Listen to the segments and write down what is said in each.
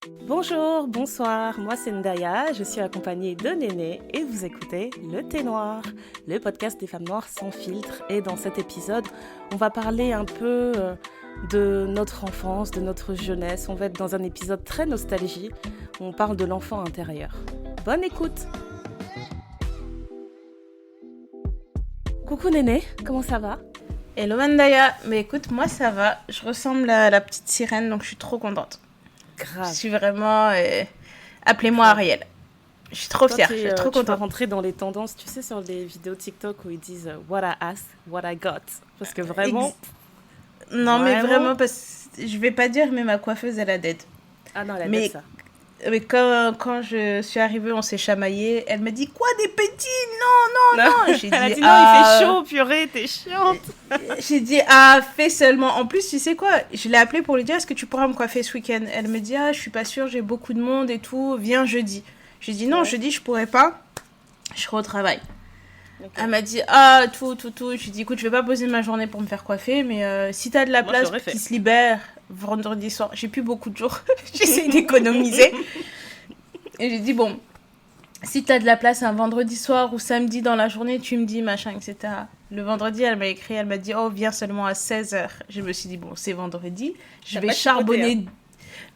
Bonjour, bonsoir, moi c'est Ndaya, je suis accompagnée de Néné et vous écoutez Le Thé Noir, le podcast des femmes noires sans filtre. Et dans cet épisode, on va parler un peu de notre enfance, de notre jeunesse. On va être dans un épisode très nostalgie, où on parle de l'enfant intérieur. Bonne écoute! Coucou Néné, comment ça va? Hello Mandaya, mais écoute, moi ça va, je ressemble à la petite sirène donc je suis trop contente. Grave. Je suis vraiment... Appelez-moi Ariel. Je suis trop fière, je suis trop Tu vas contente. rentrer dans les tendances, tu sais, sur les vidéos TikTok où ils disent What I asked, what I got. Parce que vraiment... Non mais vraiment, parce que je vais pas dire, mais ma coiffeuse elle a dead. Ah non, elle a Mais- dit ça. Mais quand je suis arrivée, on s'est chamaillé, elle m'a dit quoi des petits? Non. J'ai Elle a dit, dit non, il fait chaud, purée, t'es chiante. J'ai dit, fais seulement. En plus, tu sais quoi, je l'ai appelée pour lui dire, est-ce que tu pourras me coiffer ce week-end? Elle me dit, je suis pas sûre, j'ai beaucoup de monde et tout, viens jeudi. J'ai dit, non, Ouais. jeudi, je pourrais pas, je serai au travail. Ok. Elle m'a dit, tout. J'ai dit, écoute, je vais pas poser ma journée pour me faire coiffer, mais si t'as de la Moi, place j'aurais qui fait. se libère vendredi soir, j'ai plus beaucoup de jours, j'essaie d'économiser. Et j'ai dit, bon, si t'as de la place un vendredi soir ou samedi dans la journée, tu me dis, machin, etc. Le vendredi, elle m'a écrit, elle m'a dit, viens seulement à 16h. Je me suis dit, bon, c'est vendredi, je T'as vais pas charbonner.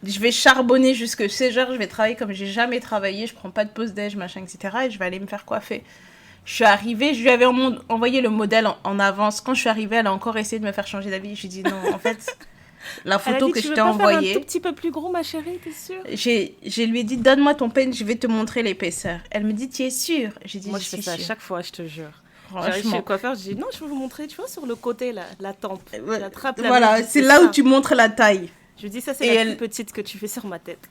Je vais charbonner jusque 16h, je vais travailler comme j'ai jamais travaillé, je prends pas de pause déj, machin, etc. Et je vais aller me faire coiffer. Je suis arrivée, je lui avais envoyé le modèle en avance. Quand je suis arrivée, elle a encore essayé de me faire changer d'avis. Je lui ai dit, non, en fait, la Elle a photo dit, que tu je veux t'ai pas faire un envoyée... tout petit peu plus gros, ma chérie, t'es sûre? Je lui ai dit, donne-moi ton pen, je vais te montrer l'épaisseur. Elle me dit, tu es sûre? J'ai dit, Moi, je je fais suis ça à sûre. chaque fois, je te jure. J'arrive chez le Franchement. coiffeur, je dis non, je vais vous montrer, tu vois, sur le côté, là, la tempe. J'attrape la Voilà, main, je dis, c'est là ça. où tu montres la taille. Je lui dis, ça, c'est Et la elle- plus petite que tu fais sur ma tête.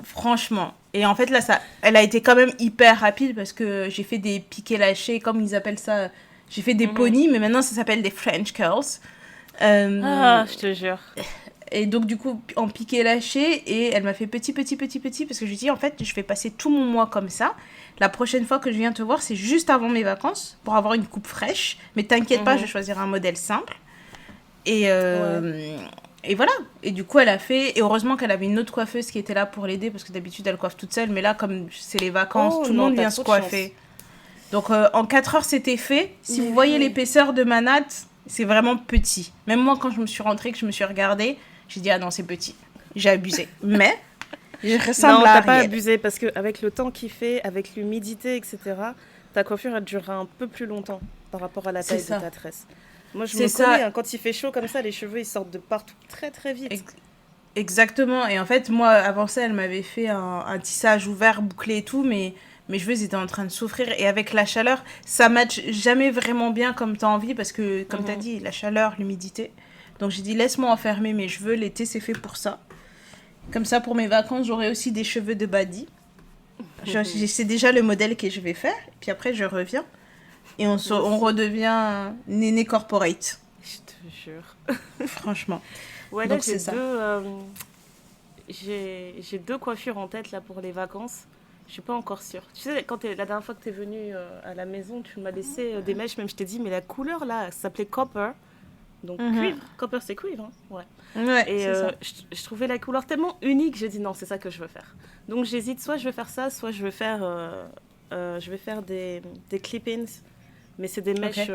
Franchement. Et en fait, là, elle a été quand même hyper rapide parce que j'ai fait des piqués lâchés, comme ils appellent ça. J'ai fait des ponies, mais maintenant, ça s'appelle des French curls. Je te jure. Et donc, du coup, en piqué lâché, et elle m'a fait petit, parce que je lui ai dit, en fait, je vais passer tout mon mois comme ça. La prochaine fois que je viens te voir, c'est juste avant mes vacances, pour avoir une coupe fraîche. Mais t'inquiète pas, je vais choisir un modèle simple. Et voilà. Et du coup, elle a fait... Et heureusement qu'elle avait une autre coiffeuse qui était là pour l'aider, parce que d'habitude, elle coiffe toute seule. Mais là, comme c'est les vacances, tout le monde vient se coiffer. Donc, en 4 heures, c'était fait. Si vous voyez l'épaisseur de ma natte, c'est vraiment petit. Même moi, quand je me suis rentrée, que je me suis regardée, j'ai dit, non, c'est petit. J'ai abusé. Mais, je ressemble Non, à t'as pas Ariel. abusé parce qu'avec le temps qu'il fait, avec l'humidité, etc., ta coiffure, elle durera un peu plus longtemps par rapport à la taille C'est ça. de ta tresse. Moi, je C'est me ça. connais, hein, quand il fait chaud comme ça, les cheveux, ils sortent de partout très, très vite. Exactement. Et en fait, moi, avant ça, elle m'avait fait un tissage ouvert, bouclé et tout, mais mes cheveux étaient en train de souffrir. Et avec la chaleur, ça matche jamais vraiment bien comme t'as envie, parce que, comme t'as dit, la chaleur, l'humidité. Donc j'ai dit, laisse-moi enfermer mes cheveux. L'été, c'est fait pour ça. Comme ça, pour mes vacances, j'aurai aussi des cheveux de body. Je sais déjà le modèle que je vais faire. Et puis après, je reviens. Et on redevient néné corporate. Je te jure. Franchement. Ouais, là, Donc, c'est ça. J'ai deux coiffures en tête là pour les vacances. Je suis pas encore sûre. Tu sais, la dernière fois que tu es venue à la maison, tu m'as laissé des mèches, même je t'ai dit, mais la couleur là, ça s'appelait copper. Donc cuivre. Copper, c'est cuivre, hein. Ouais. Ouais, Et c'est ça. je trouvais la couleur tellement unique, j'ai dit non, c'est ça que je veux faire. Donc j'hésite, soit je vais faire ça, soit je vais faire des clip-ins, mais c'est des mèches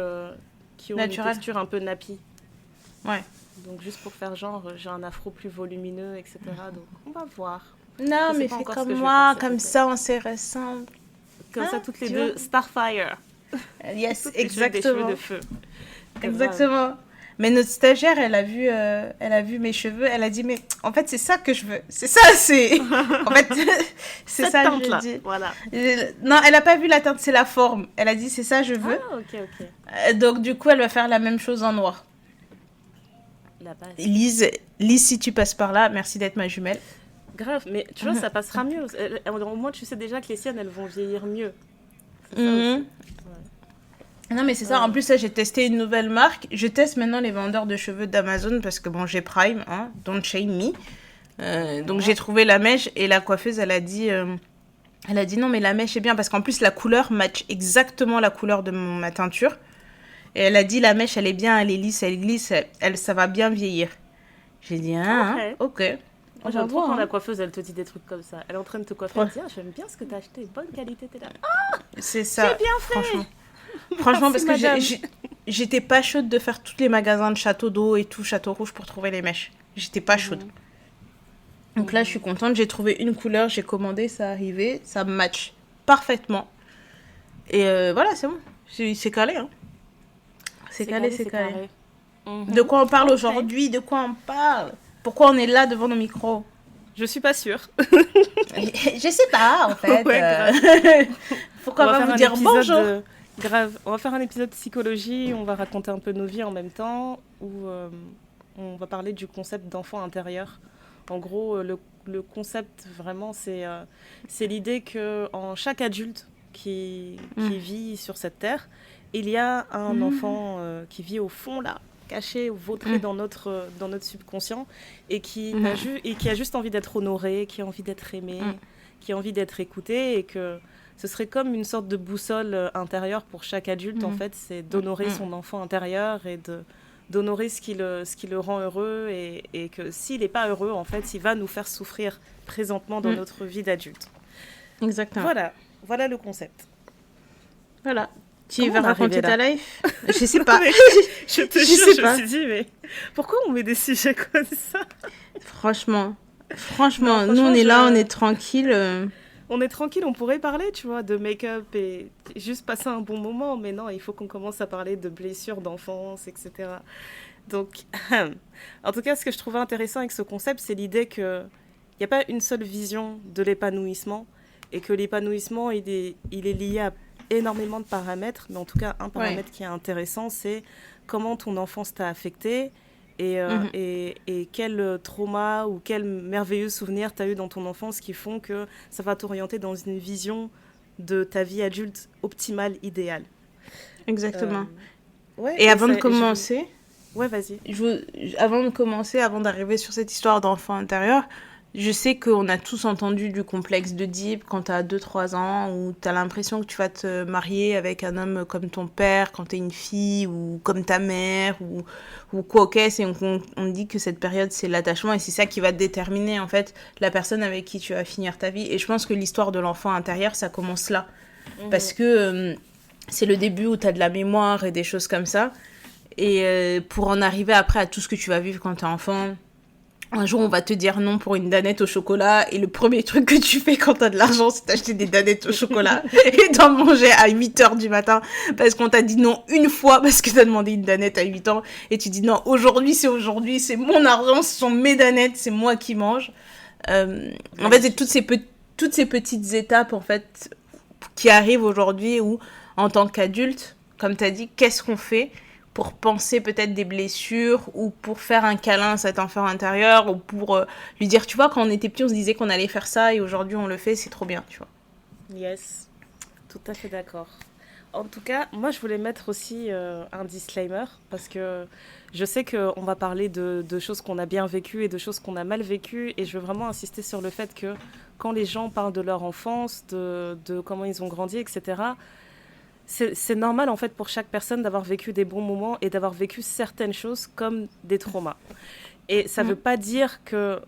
qui ont Naturel. une texture un peu nappy. Ouais. Donc juste pour faire genre, j'ai un afro plus volumineux, etc. Donc on va voir. Non, Je sais mais pas fais encore ce comme que je vais moi, faire cet comme été. ça on se ressemble. Comme ça, Ah, toutes les tu deux, vois. Starfire. Yes, Toutes les cheveux, des cheveux exactement. de feu. Exactement. Mais notre stagiaire, elle a vu mes cheveux, elle a dit, mais en fait, c'est ça que je veux. C'est ça, c'est... En fait, c'est Cette ça, teinte je là, dis. voilà. Non, elle a pas vu la teinte, c'est la forme. Elle a dit, c'est ça, je veux. Ah, ok. Donc, du coup, elle va faire la même chose en noir. La base. Lise, si tu passes par là, merci d'être ma jumelle. Grave, mais tu vois, ça passera mieux. Au moins, tu sais déjà que les siennes, elles vont vieillir mieux. C'est ça Mhm. aussi. Non, mais c'est ça. En plus, là, j'ai testé une nouvelle marque. Je teste maintenant les vendeurs de cheveux d'Amazon parce que, bon, j'ai Prime, hein, don't shame me. Donc, j'ai trouvé la mèche et la coiffeuse, elle a dit non, mais la mèche est bien parce qu'en plus, la couleur match exactement la couleur de ma teinture. Et elle a dit, la mèche, elle est bien, elle est lisse, elle glisse, ça va bien vieillir. J'ai dit, ok. Moi, j'aime trop quand la coiffeuse, elle te dit des trucs comme ça. Elle est en train de te coiffer, elle dit « Ah, j'aime bien ce que t'as acheté, bonne qualité, t'es là. » Ah, c'est ça. J'ai bien fait. Franchement, Merci, parce que madame. j'étais pas chaude de faire tous les magasins de Château d'eau et tout, Château Rouge pour trouver les mèches. J'étais pas chaude. Donc là, je suis contente. J'ai trouvé une couleur, j'ai commandé, ça arrivé, ça match parfaitement. Et voilà, c'est bon. C'est calé, hein. C'est calé. De quoi on parle aujourd'hui? De quoi on parle? Pourquoi on est là devant nos micros? Je suis pas sûre. Je sais pas, en fait. Ouais, Pourquoi on va vous dire bonjour? Grave. On va faire un épisode psychologie, on va raconter un peu nos vies en même temps, où on va parler du concept d'enfant intérieur. En gros, le concept, vraiment, c'est l'idée qu'en chaque adulte qui vit sur cette terre, il y a un enfant qui vit au fond, là, caché, vautré dans notre subconscient, et qui a juste envie d'être honoré, qui a envie d'être aimé, qui a envie d'être écouté, et que ce serait comme une sorte de boussole intérieure pour chaque adulte, en fait, c'est d'honorer son enfant intérieur et d'honorer ce qui le rend heureux, et que s'il n'est pas heureux, en fait, il va nous faire souffrir présentement dans notre vie d'adulte. Exactement. Voilà le concept. Voilà. Tu vas raconter ta life? Je sais pas. Je te jure, je me suis dit, mais pourquoi on met des sujets comme ça? Franchement, nous on est là, on est tranquille. On est tranquille, on pourrait parler, tu vois, de make-up et juste passer un bon moment, mais non, il faut qu'on commence à parler de blessures d'enfance, etc. Donc, en tout cas, ce que je trouvais intéressant avec ce concept, c'est l'idée qu'il n'y a pas une seule vision de l'épanouissement, et que l'épanouissement, il est lié à énormément de paramètres, mais en tout cas, un paramètre qui est intéressant, c'est comment ton enfance t'a affecté, et quel trauma ou quel merveilleux souvenir tu as eu dans ton enfance qui font que ça va t'orienter dans une vision de ta vie adulte optimale, idéale. Exactement. Et avant de commencer... Ouais, vas-y. Avant de commencer, avant d'arriver sur cette histoire d'enfant intérieur, je sais qu'on a tous entendu du complexe d'Oedipe quand t'as 2-3 ans, où t'as l'impression que tu vas te marier avec un homme comme ton père quand t'es une fille, ou comme ta mère, ou quoi, ok, on dit que cette période c'est l'attachement, et c'est ça qui va déterminer en fait la personne avec qui tu vas finir ta vie. Et je pense que l'histoire de l'enfant intérieur, ça commence là. Parce que c'est le début où t'as de la mémoire et des choses comme ça. Et pour en arriver après à tout ce que tu vas vivre quand t'es enfant... Un jour, on va te dire non pour une danette au chocolat, et le premier truc que tu fais quand t'as de l'argent, c'est d'acheter des danettes au chocolat et d'en manger à 8h du matin parce qu'on t'a dit non une fois parce que t'as demandé une danette à 8 ans, et tu dis non, aujourd'hui, c'est mon argent, ce sont mes danettes, c'est moi qui mange. En fait, c'est toutes ces petites étapes, en fait, qui arrivent aujourd'hui où, en tant qu'adulte, comme t'as dit, qu'est-ce qu'on fait pour penser peut-être des blessures, ou pour faire un câlin à cet enfant intérieur, ou pour lui dire, tu vois, quand on était petit, on se disait qu'on allait faire ça, et aujourd'hui on le fait, c'est trop bien, tu vois. Yes, tout à fait d'accord. En tout cas, moi je voulais mettre aussi un disclaimer, parce que je sais qu'on va parler de choses qu'on a bien vécues et de choses qu'on a mal vécues, et je veux vraiment insister sur le fait que quand les gens parlent de leur enfance, de comment ils ont grandi, etc., c'est normal en fait pour chaque personne d'avoir vécu des bons moments et d'avoir vécu certaines choses comme des traumas. Et ça ne veut pas dire que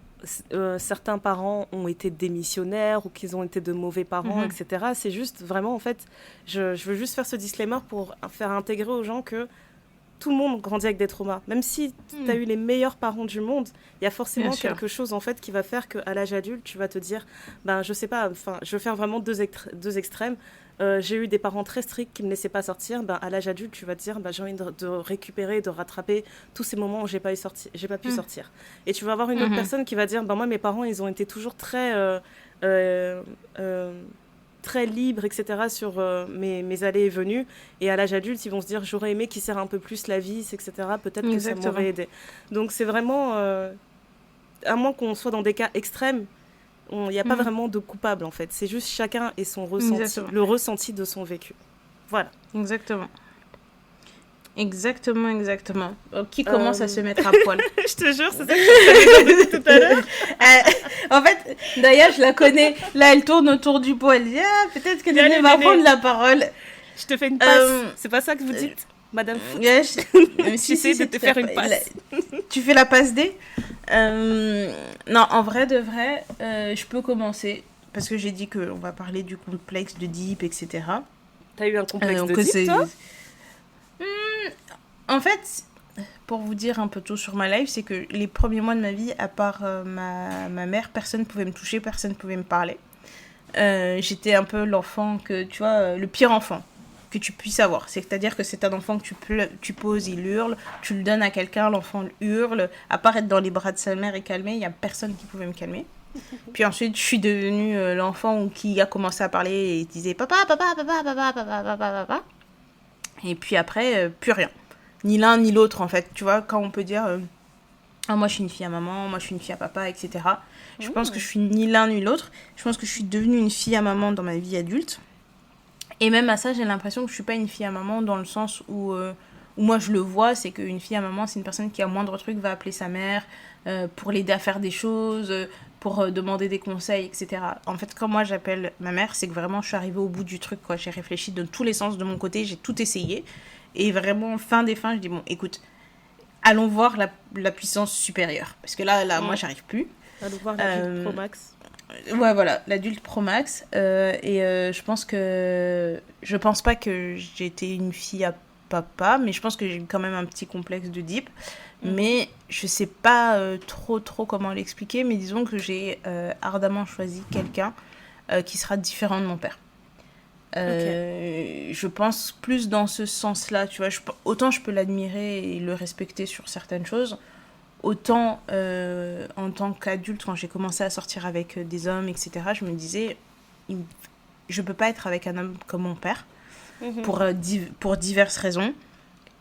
certains parents ont été démissionnaires ou qu'ils ont été de mauvais parents, etc. C'est juste vraiment en fait, je veux juste faire ce disclaimer pour faire intégrer aux gens que tout le monde grandit avec des traumas. Même si tu as eu les meilleurs parents du monde, il y a forcément quelque chose en fait qui va faire qu'à l'âge adulte, tu vas te dire, je sais pas, je veux faire vraiment deux extrêmes. J'ai eu des parents très stricts qui ne me laissaient pas sortir. À l'âge adulte, tu vas te dire, j'ai envie de récupérer, de rattraper tous ces moments où j'ai pas pu sortir. Et tu vas avoir une autre personne qui va dire, moi, mes parents, ils ont été toujours très libres, etc. sur mes allées et venues. Et à l'âge adulte, ils vont se dire, j'aurais aimé qu'ils serrent un peu plus la vis, etc. Peut-être que ça m'aurait aidé. Donc c'est vraiment, à moins qu'on soit dans des cas extrêmes, il n'y a pas vraiment de coupable en fait. C'est juste chacun et son ressenti, le ressenti de son vécu. Voilà. Exactement. Qui commence à se mettre à poil? Je te jure, c'est ça que je t'avais dit tout à l'heure. En fait, d'ailleurs, je la connais. Là, elle tourne autour du pot. Elle dit, peut-être que Néné va prendre la parole. Je te fais une passe. C'est pas ça que vous dites? Madame Foot. Ouais, Tu sais de te faire une passe. Tu fais la passe D. Non, en vrai de vrai, je peux commencer. Parce que j'ai dit qu'on va parler du complexe de Deep, etc. T'as eu un complexe de que Deep, toi? En fait, pour vous dire un peu tout sur ma life, c'est que les premiers mois de ma vie, à part ma mère, personne ne pouvait me toucher, personne ne pouvait me parler. J'étais un peu l'enfant que, tu vois, le pire enfant que tu puisses avoir. C'est-à-dire que c'est un enfant que tu poses, il hurle, tu le donnes à quelqu'un, l'enfant hurle. À part être dans les bras de sa mère et calmer, il n'y a personne qui pouvait me calmer. Puis ensuite, je suis devenue l'enfant qui a commencé à parler et disait papa, papa, papa, papa, papa, papa, papa. Et puis après, plus rien. Ni l'un ni l'autre, en fait. Tu vois, quand on peut dire ah, moi je suis une fille à maman, moi je suis une fille à papa, etc. Je pense que je suis ni l'un ni l'autre. Je pense que je suis devenue une fille à maman dans ma vie adulte. Et même à ça, j'ai l'impression que je suis pas une fille à maman dans le sens où moi je le vois, c'est qu'une fille à maman, c'est une personne qui a moindre truc va appeler sa mère pour l'aider à faire des choses, pour demander des conseils, etc. En fait, quand moi j'appelle ma mère, c'est que vraiment je suis arrivée au bout du truc, quoi. J'ai réfléchi de tous les sens de mon côté, j'ai tout essayé. Et vraiment, fin des fins, je dis bon, écoute, allons voir la puissance supérieure. Parce que là moi, j'arrive plus. Allons voir l'adulte Pro Max. Ouais, voilà, l'adulte Pro Max. Je pense pas que j'ai été une fille à papa, mais je pense que j'ai quand même un petit complexe de Deep. Mais je sais pas trop comment l'expliquer, mais disons que j'ai ardemment choisi quelqu'un qui sera différent de mon père. Je pense plus dans ce sens-là, tu vois. Autant je peux l'admirer et le respecter sur certaines choses, autant en tant qu'adulte, quand j'ai commencé à sortir avec des hommes, etc., je me disais, je peux pas être avec un homme comme mon père, pour diverses raisons.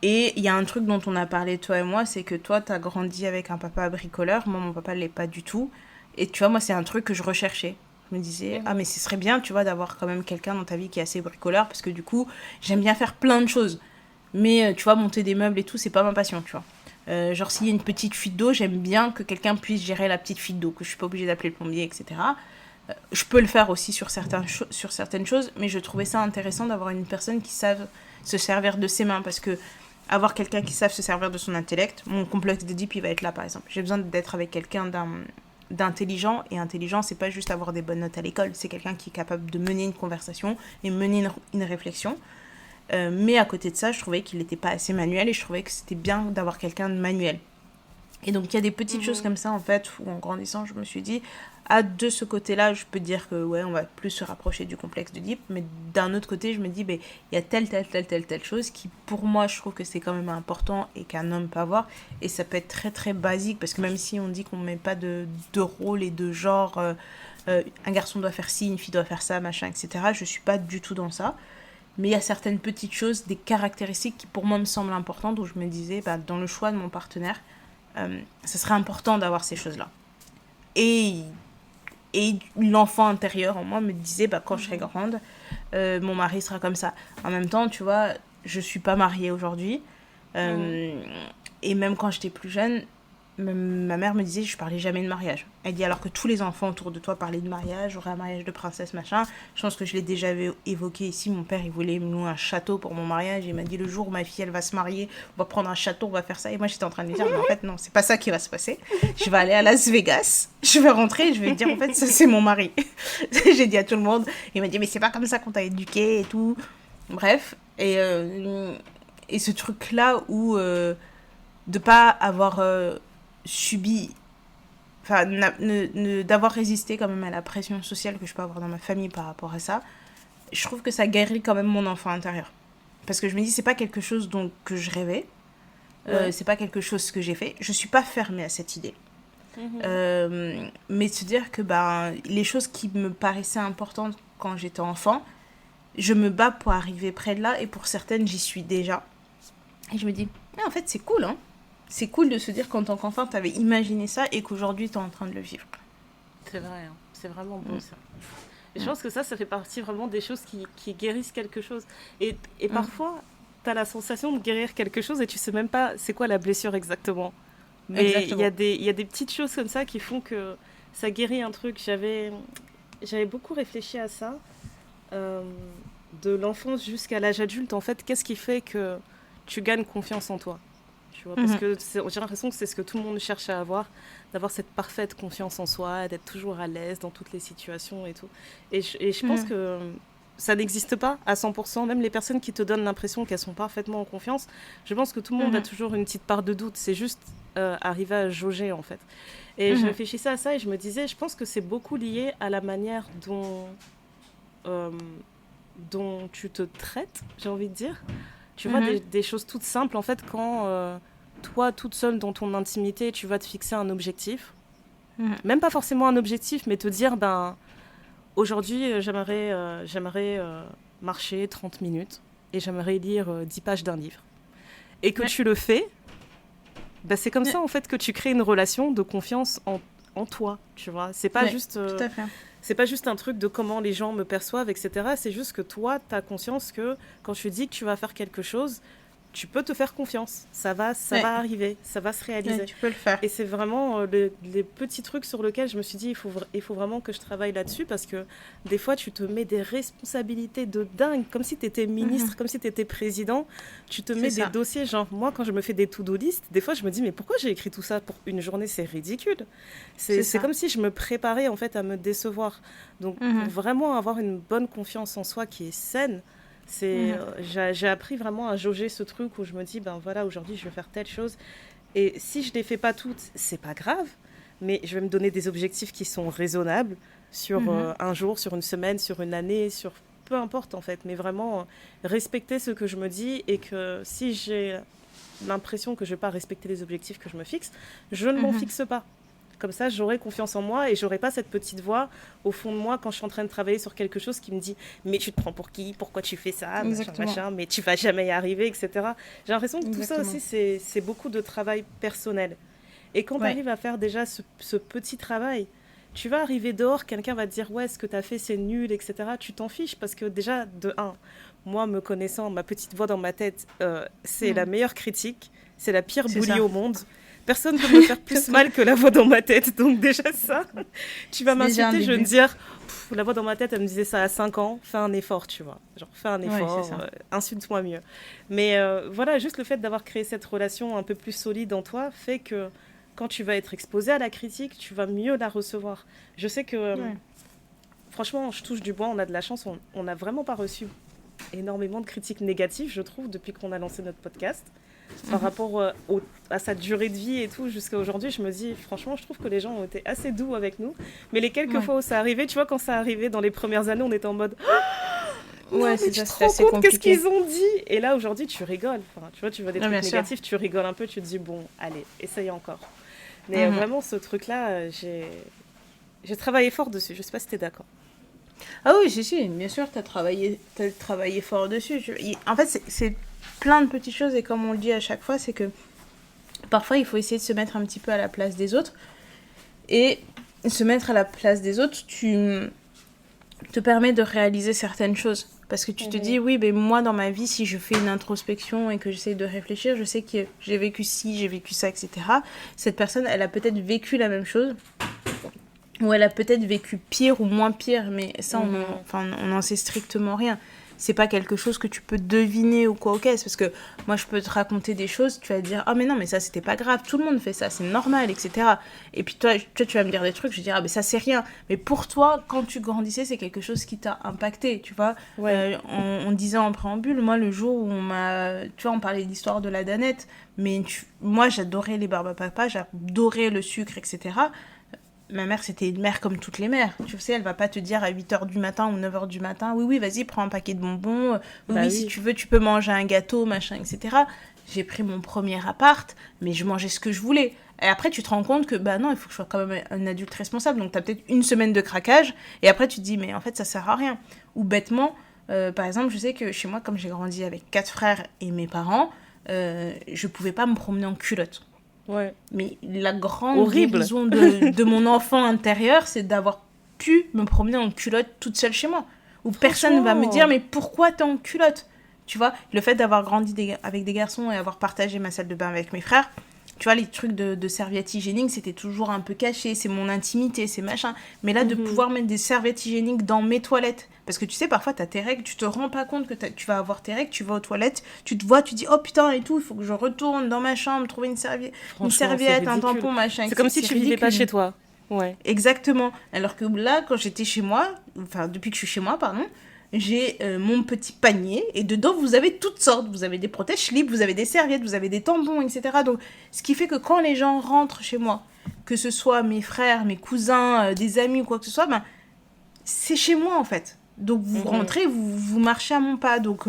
Et il y a un truc dont on a parlé, toi et moi, c'est que toi, t'as grandi avec un papa bricoleur, moi, mon papa l'est pas du tout. Et tu vois, moi, c'est un truc que je recherchais. Je me disais, ah, mais ce serait bien, tu vois, d'avoir quand même quelqu'un dans ta vie qui est assez bricoleur, parce que du coup, j'aime bien faire plein de choses. Mais, tu vois, monter des meubles et tout, c'est pas ma passion, tu vois. Genre, s'il y a une petite fuite d'eau, j'aime bien que quelqu'un puisse gérer la petite fuite d'eau, que je suis pas obligée d'appeler le plombier, etc. Je peux le faire aussi sur certaines choses, mais je trouvais ça intéressant d'avoir une personne qui sache se servir de ses mains, parce que avoir quelqu'un qui sache se servir de son intellect, mon complexe de Deep, il va être là, par exemple. J'ai besoin d'être avec quelqu'un d'intelligent, et intelligent, c'est pas juste avoir des bonnes notes à l'école, c'est quelqu'un qui est capable de mener une conversation et mener une réflexion. Mais à côté de ça, je trouvais qu'il n'était pas assez manuel, et je trouvais que c'était bien d'avoir quelqu'un de manuel. Et donc il y a des petites choses comme ça, en fait, où en grandissant, je me suis dit, de ce côté-là, je peux dire que ouais, on va plus se rapprocher du complexe de Deep, mais d'un autre côté, je me dis, il y a telle chose qui, pour moi, je trouve que c'est quand même important et qu'un homme peut avoir, et ça peut être très très basique, parce que même si on dit qu'on ne met pas de rôle et de genre, un garçon doit faire ci, une fille doit faire ça, machin, etc., je suis pas du tout dans ça. Mais il y a certaines petites choses, des caractéristiques qui pour moi me semblent importantes, où je me disais, dans le choix de mon partenaire, ce serait important d'avoir ces choses-là. Et l'enfant intérieur en moi me disait, quand je serai grande, mon mari sera comme ça. En même temps, tu vois, je suis pas mariée aujourd'hui. Et même quand j'étais plus jeune, ma mère me disait, je parlais jamais de mariage. Elle dit, alors que tous les enfants autour de toi parlaient de mariage, j'aurais un mariage de princesse, machin. Je pense que je l'ai déjà évoqué ici. Mon père, il voulait me louer un château pour mon mariage. Il m'a dit, le jour où ma fille, elle va se marier, on va prendre un château, on va faire ça. Et moi, j'étais en train de lui dire, mais en fait, non, c'est pas ça qui va se passer. Je vais aller à Las Vegas, je vais rentrer et je vais dire, en fait, ça, c'est mon mari. J'ai dit à tout le monde. Il m'a dit, mais c'est pas comme ça qu'on t'a éduqué et tout. Bref. Et ce truc-là où de pas avoir subi, enfin, d'avoir résisté quand même à la pression sociale que je peux avoir dans ma famille par rapport à ça, je trouve que ça guérit quand même mon enfant intérieur. Parce que je me dis, c'est pas quelque chose que je rêvais, c'est pas quelque chose que j'ai fait, je suis pas fermée à cette idée. Mais se dire que les choses qui me paraissaient importantes quand j'étais enfant, je me bats pour arriver près de là, et pour certaines, j'y suis déjà. Et je me dis, en fait, c'est cool, hein. C'est cool de se dire qu'en tant qu'enfant, tu avais imaginé ça et qu'aujourd'hui, tu es en train de le vivre. C'est vrai, hein. C'est vraiment beau ça. Et je pense que ça fait partie vraiment des choses qui guérissent quelque chose. Et parfois, tu as la sensation de guérir quelque chose et tu sais même pas c'est quoi la blessure exactement. Mais il y a des petites choses comme ça qui font que ça guérit un truc. J'avais beaucoup réfléchi à ça. De l'enfance jusqu'à l'âge adulte, en fait, qu'est-ce qui fait que tu gagnes confiance en toi. Tu vois, parce que j'ai l'impression que c'est ce que tout le monde cherche à avoir, d'avoir cette parfaite confiance en soi, d'être toujours à l'aise dans toutes les situations et tout. Et je pense que ça n'existe pas à 100%, même les personnes qui te donnent l'impression qu'elles sont parfaitement en confiance, je pense que tout le monde a toujours une petite part de doute, c'est juste arriver à jauger en fait. Et je réfléchissais à ça et je me disais, je pense que c'est beaucoup lié à la manière dont tu te traites, j'ai envie de dire. Tu vois, des choses toutes simples en fait, quand toi, toute seule dans ton intimité, tu vas te fixer un objectif, même pas forcément un objectif, mais te dire, aujourd'hui, j'aimerais marcher 30 minutes et j'aimerais lire 10 pages d'un livre. Et que tu le fais, c'est comme ça, en fait, que tu crées une relation de confiance en toi, tu vois. C'est pas juste... tout à fait. C'est pas juste un truc de comment les gens me perçoivent, etc. C'est juste que toi, tu as conscience que quand tu dis que tu vas faire quelque chose, tu peux te faire confiance. Ça va arriver, ça va se réaliser. Ouais, tu peux le faire. Et c'est vraiment les petits trucs sur lesquels je me suis dit, il faut vraiment que je travaille là-dessus, parce que des fois, tu te mets des responsabilités de dingue, comme si tu étais ministre, comme si tu étais président. Tu te mets des dossiers, genre, moi, quand je me fais des to-do list, des fois, je me dis, mais pourquoi j'ai écrit tout ça pour une journée? C'est ridicule. C'est comme si je me préparais, en fait, à me décevoir. Donc, pour vraiment avoir une bonne confiance en soi qui est saine, j'ai appris vraiment à jauger ce truc où je me dis, voilà, aujourd'hui, je vais faire telle chose. Et si je ne les fais pas toutes, c'est pas grave, mais je vais me donner des objectifs qui sont raisonnables sur un jour, sur une semaine, sur une année, sur peu importe en fait, mais vraiment respecter ce que je me dis, et que si j'ai l'impression que je ne vais pas respecter les objectifs que je me fixe, je ne m'en fixe pas. Comme ça, j'aurai confiance en moi et j'aurai pas cette petite voix au fond de moi quand je suis en train de travailler sur quelque chose qui me dit « Mais tu te prends pour qui? Pourquoi tu fais ça? Machin, mais tu vas jamais y arriver, etc. » J'ai l'impression que tout ça aussi, c'est beaucoup de travail personnel. Et quand tu arrives à faire déjà ce petit travail, tu vas arriver dehors, quelqu'un va te dire « Ouais, ce que tu as fait, c'est nul, etc. » Tu t'en fiches parce que déjà, de un, moi, me connaissant, ma petite voix dans ma tête, c'est la meilleure critique, c'est la pire bully au monde. Personne ne peut me faire plus mal que la voix dans ma tête. Donc déjà ça, tu vas m'insulter, je vais me dire, la voix dans ma tête, elle me disait ça à 5 ans, fais un effort, tu vois. Genre, fais un effort, insulte-moi mieux. Mais voilà, juste le fait d'avoir créé cette relation un peu plus solide en toi fait que quand tu vas être exposé à la critique, tu vas mieux la recevoir. Je sais que, franchement, je touche du bois, on a de la chance, on n'a vraiment pas reçu énormément de critiques négatives, je trouve, depuis qu'on a lancé notre podcast. Par rapport à sa durée de vie et tout, jusqu'à aujourd'hui, je me dis, franchement, je trouve que les gens ont été assez doux avec nous. Mais les quelques fois où ça arrivait, tu vois, quand ça arrivait dans les premières années, on était en mode... Ouais, c'est ça, c'est assez compliqué. Qu'est-ce qu'ils ont dit? Et là, aujourd'hui, tu rigoles. Enfin, tu vois, tu vois des trucs négatifs, tu rigoles un peu, tu te dis, bon, allez, essaye encore. Mais vraiment, ce truc-là, j'ai travaillé fort dessus. Je sais pas si t'es d'accord. Ah oui, si, bien sûr, t'as travaillé fort dessus. En fait, c'est plein de petites choses, et comme on le dit à chaque fois, c'est que parfois il faut essayer de se mettre un petit peu à la place des autres, et se mettre à la place des autres te permet de réaliser certaines choses, parce que tu te dis, oui, mais moi dans ma vie, si je fais une introspection et que j'essaie de réfléchir, je sais que j'ai vécu ci, j'ai vécu ça, etc. Cette personne, elle a peut-être vécu la même chose, ou elle a peut-être vécu pire ou moins pire, mais ça, on n'en sait strictement rien. C'est pas quelque chose que tu peux deviner ou quoi, c'est parce que moi, je peux te raconter des choses, tu vas te dire, mais non, mais ça, c'était pas grave, tout le monde fait ça, c'est normal, etc. Et puis toi, tu vas me dire des trucs, je vais dire, mais ça, c'est rien. Mais pour toi, quand tu grandissais, c'est quelque chose qui t'a impacté, tu vois. On disait en préambule, moi, le jour où on parlait de l'histoire de la Danette, mais moi, j'adorais les barbes à papa, j'adorais le sucre, etc. Ma mère, c'était une mère comme toutes les mères. Tu sais, elle va pas te dire à 8h du matin ou 9h du matin, oui, vas-y, prends un paquet de bonbons. Oui, si tu veux, tu peux manger un gâteau, machin, etc. J'ai pris mon premier appart, mais je mangeais ce que je voulais. Et après, tu te rends compte que, non, il faut que je sois quand même un adulte responsable. Donc, tu as peut-être une semaine de craquage. Et après, tu te dis, mais en fait, ça sert à rien. Ou bêtement, par exemple, je sais que chez moi, comme j'ai grandi avec 4 frères et mes parents, je pouvais pas me promener en culotte. Ouais. Mais la grande guérison de mon enfant intérieur, c'est d'avoir pu me promener en culotte toute seule chez moi. Où personne ne va me dire, mais pourquoi t'es en culotte? Tu vois, le fait d'avoir grandi avec des garçons et avoir partagé ma salle de bain avec mes frères, tu vois, les trucs de serviettes hygiéniques, c'était toujours un peu caché, c'est mon intimité, c'est machin. Mais là, de pouvoir mettre des serviettes hygiéniques dans mes toilettes, parce que tu sais, parfois, tu as tes règles, tu te rends pas compte que tu vas avoir tes règles, tu vas aux toilettes, tu te vois, tu dis, oh putain, et tout, il faut que je retourne dans ma chambre, trouver une serviette, un tampon, machin. C'est comme si tu vivais pas chez toi. Ouais. Exactement. Alors que là, quand j'étais chez moi, enfin, depuis que je suis chez moi, pardon, j'ai mon petit panier et dedans vous avez toutes sortes. Vous avez des protège-slips, vous avez des serviettes, vous avez des tampons, etc. Donc, ce qui fait que quand les gens rentrent chez moi, que ce soit mes frères, mes cousins, des amis ou quoi que ce soit, ben, c'est chez moi en fait. Donc, vous rentrez, vous marchez à mon pas. Donc,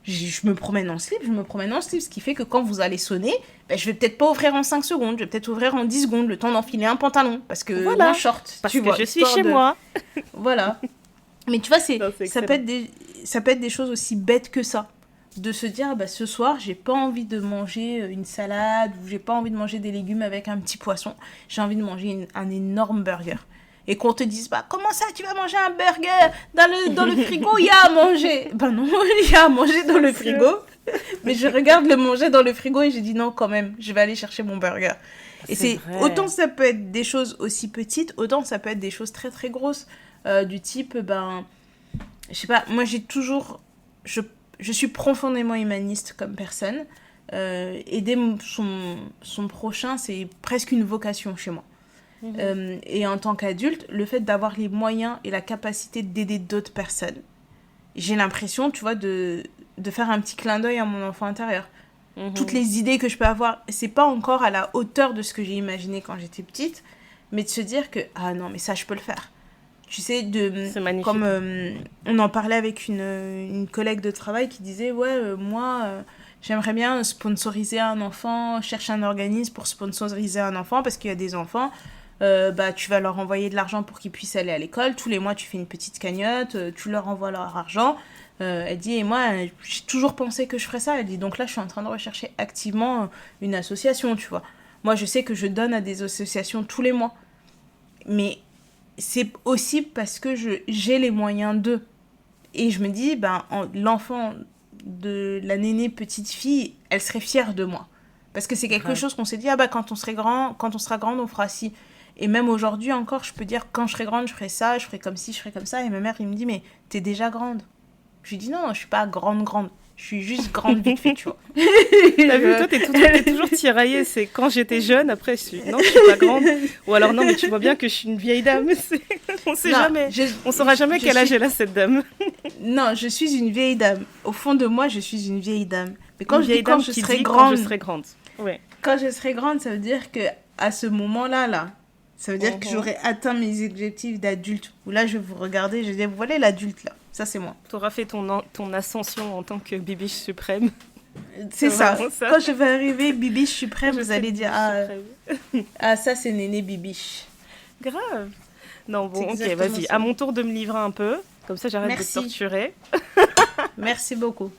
je me promène en slip, ce qui fait que quand vous allez sonner, ben, je vais peut-être pas ouvrir en 5 secondes, je vais peut-être ouvrir en 10 secondes, le temps d'enfiler un pantalon, parce que voilà. mon short, parce que je suis chez moi. Voilà. Mais tu vois, Non, ça peut être des choses aussi bêtes que ça. De se dire, bah, ce soir, j'ai pas envie de manger une salade, ou j'ai pas envie de manger des légumes avec un petit poisson, j'ai envie de manger un énorme burger. Et qu'on te dise, bah, comment ça, tu vas manger un burger dans le frigo, il y a à manger. Ben non, il y a à manger dans le frigo. Mais je regarde le manger dans le frigo et j'ai dit non, quand même, je vais aller chercher mon burger. Et c'est autant ça peut être des choses aussi petites, autant ça peut être des choses très très grosses. Du type, ben, je sais pas, moi j'ai toujours, je suis profondément humaniste comme personne. Aider son prochain, c'est presque une vocation chez moi. Et en tant qu'adulte, le fait d'avoir les moyens et la capacité d'aider d'autres personnes, j'ai l'impression, tu vois, de faire un petit clin d'œil à mon enfant intérieur. Toutes les idées que je peux avoir, c'est pas encore à la hauteur de ce que j'ai imaginé quand j'étais petite, mais de se dire que, ah non, mais ça, je peux le faire. Tu sais, c'est magnifique. Comme on en parlait avec une collègue de travail qui disait, ouais, moi, j'aimerais bien sponsoriser un enfant, chercher un organisme pour sponsoriser un enfant, parce qu'il y a des enfants, bah, tu vas leur envoyer de l'argent pour qu'ils puissent aller à l'école, tous les mois tu fais une petite cagnotte, tu leur envoies leur argent. Elle dit, et moi, j'ai toujours pensé que je ferais ça. Elle dit, donc là, je suis en train de rechercher activement une association, tu vois. Moi, je sais que je donne à des associations tous les mois. Mais c'est aussi parce que j'ai les moyens d'eux. Et je me dis, ben, l'enfant de la nénée petite fille, elle serait fière de moi. Parce que c'est quelque chose qu'on s'est dit, ah bah, quand on sera grande, on fera ci. Et même aujourd'hui encore, je peux dire, quand je serai grande, je ferai ça, je ferai comme ci, je ferai comme ça. Et ma mère, il me dit, mais t'es déjà grande. Je lui dis, non, je suis pas grande. Je suis juste grande vite fait, tu vois. T'as vu, toi, t'es toujours tiraillée. C'est quand j'étais jeune, après, non, je suis pas grande. Ou alors, non, mais tu vois bien que je suis une vieille dame. On sait jamais. On saura jamais quel âge elle a, cette dame. Non, je suis une vieille dame. Au fond de moi, je suis une vieille dame. Mais quand je dis quand je serai grande. Ouais. Quand je serai grande, ça veut dire que à ce moment-là, ça veut dire que j'aurai atteint mes objectifs d'adulte. Où là, je vais vous regarder, je vais dire, voilà l'adulte, là. Ça, c'est moi. Tu auras fait ton ascension en tant que bibiche suprême. C'est ça. Quand je vais arriver bibiche suprême, vous allez dire, ah, ça, c'est Néné bibiche. Grave. Non, bon, ok, vas-y. Ça. À mon tour de me livrer un peu. Comme ça, j'arrête de te torturer. Merci beaucoup.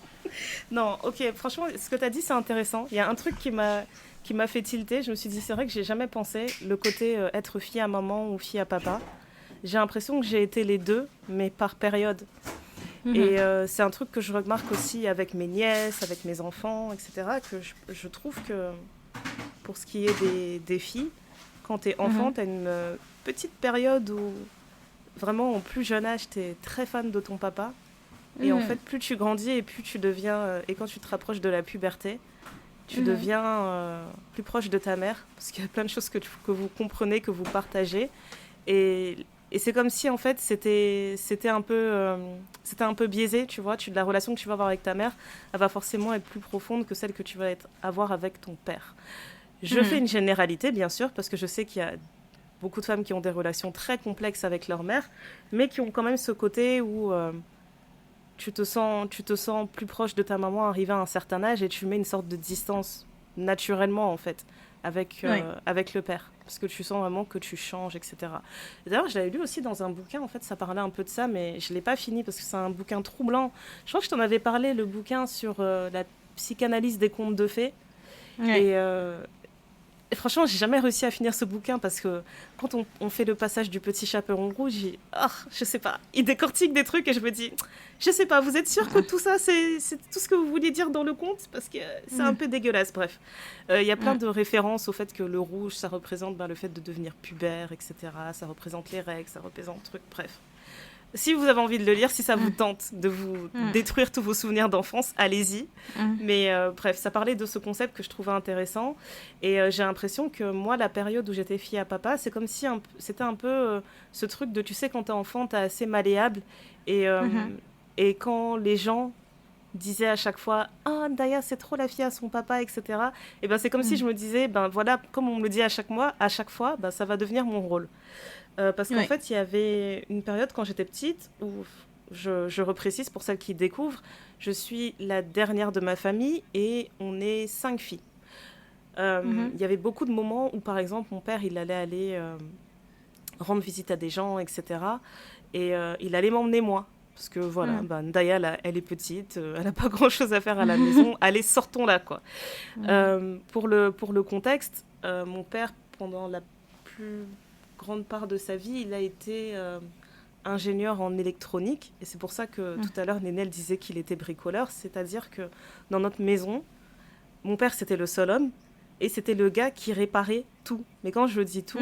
Non, ok, franchement, ce que tu as dit, c'est intéressant. Il y a un truc qui m'a fait tilter. Je me suis dit, c'est vrai que j'ai jamais pensé le côté être fille à maman ou fille à papa. J'ai l'impression que j'ai été les deux, mais par période. Et c'est un truc que je remarque aussi avec mes nièces, avec mes enfants, etc., que je trouve que pour ce qui est des filles, quand t'es enfant, t'as une petite période où, vraiment, au plus jeune âge, t'es très fan de ton papa. Et en fait, plus tu grandis et plus tu deviens... et quand tu te rapproches de la puberté, tu deviens plus proche de ta mère, parce qu'il y a plein de choses que vous comprenez, que vous partagez. Et c'est comme si, en fait, c'était un peu biaisé, tu vois. La relation que tu vas avoir avec ta mère, elle va forcément être plus profonde que celle que tu vas avoir avec ton père. Je fais une généralité, bien sûr, parce que je sais qu'il y a beaucoup de femmes qui ont des relations très complexes avec leur mère, mais qui ont quand même ce côté où tu te sens plus proche de ta maman arrivé à un certain âge et tu mets une sorte de distance naturellement, en fait, avec le père. Parce que tu sens vraiment que tu changes, etc. Et d'ailleurs, je l'avais lu aussi dans un bouquin, en fait, ça parlait un peu de ça, mais je ne l'ai pas fini parce que c'est un bouquin troublant. Je crois que je t'en avais parlé, le bouquin sur la psychanalyse des contes de fées. Ouais. Et franchement, j'ai jamais réussi à finir ce bouquin parce que quand on fait le passage du petit chaperon rouge, je sais pas, il décortique des trucs et je me dis, je sais pas, vous êtes sûr que tout ça, c'est tout ce que vous voulez dire dans le conte? Parce que c'est un peu dégueulasse, bref. Il y a plein de références au fait que le rouge, ça représente le fait de devenir pubère, etc. Ça représente les règles, ça représente truc, bref. Si vous avez envie de le lire, si ça vous tente de vous détruire tous vos souvenirs d'enfance, allez-y. Mais bref, ça parlait de ce concept que je trouvais intéressant. Et j'ai l'impression que moi, la période où j'étais fille à papa, c'est comme si c'était un peu ce truc de, tu sais, quand t'es enfant, t'es assez malléable. Et quand les gens disaient à chaque fois « Ah, Daya, c'est trop la fille à son papa, etc. » Et ben c'est comme si je me disais, ben voilà, comme on me le dit à chaque fois, ben, ça va devenir mon rôle. Parce qu'en fait, il y avait une période quand j'étais petite où, je reprécise pour celles qui découvrent, je suis la dernière de ma famille et on est 5 filles. Il y avait beaucoup de moments où, par exemple, mon père, il allait aller rendre visite à des gens, etc. Et il allait m'emmener moi. Parce que voilà, Ndaya, elle est petite, elle n'a pas grand-chose à faire à la maison. Allez, sortons là, quoi. Pour le contexte, mon père, pendant la plus grande part de sa vie, il a été ingénieur en électronique. Et c'est pour ça que tout à l'heure, Nénel disait qu'il était bricoleur. C'est-à-dire que dans notre maison, mon père, c'était le seul homme. Et c'était le gars qui réparait tout. Mais quand je dis tout,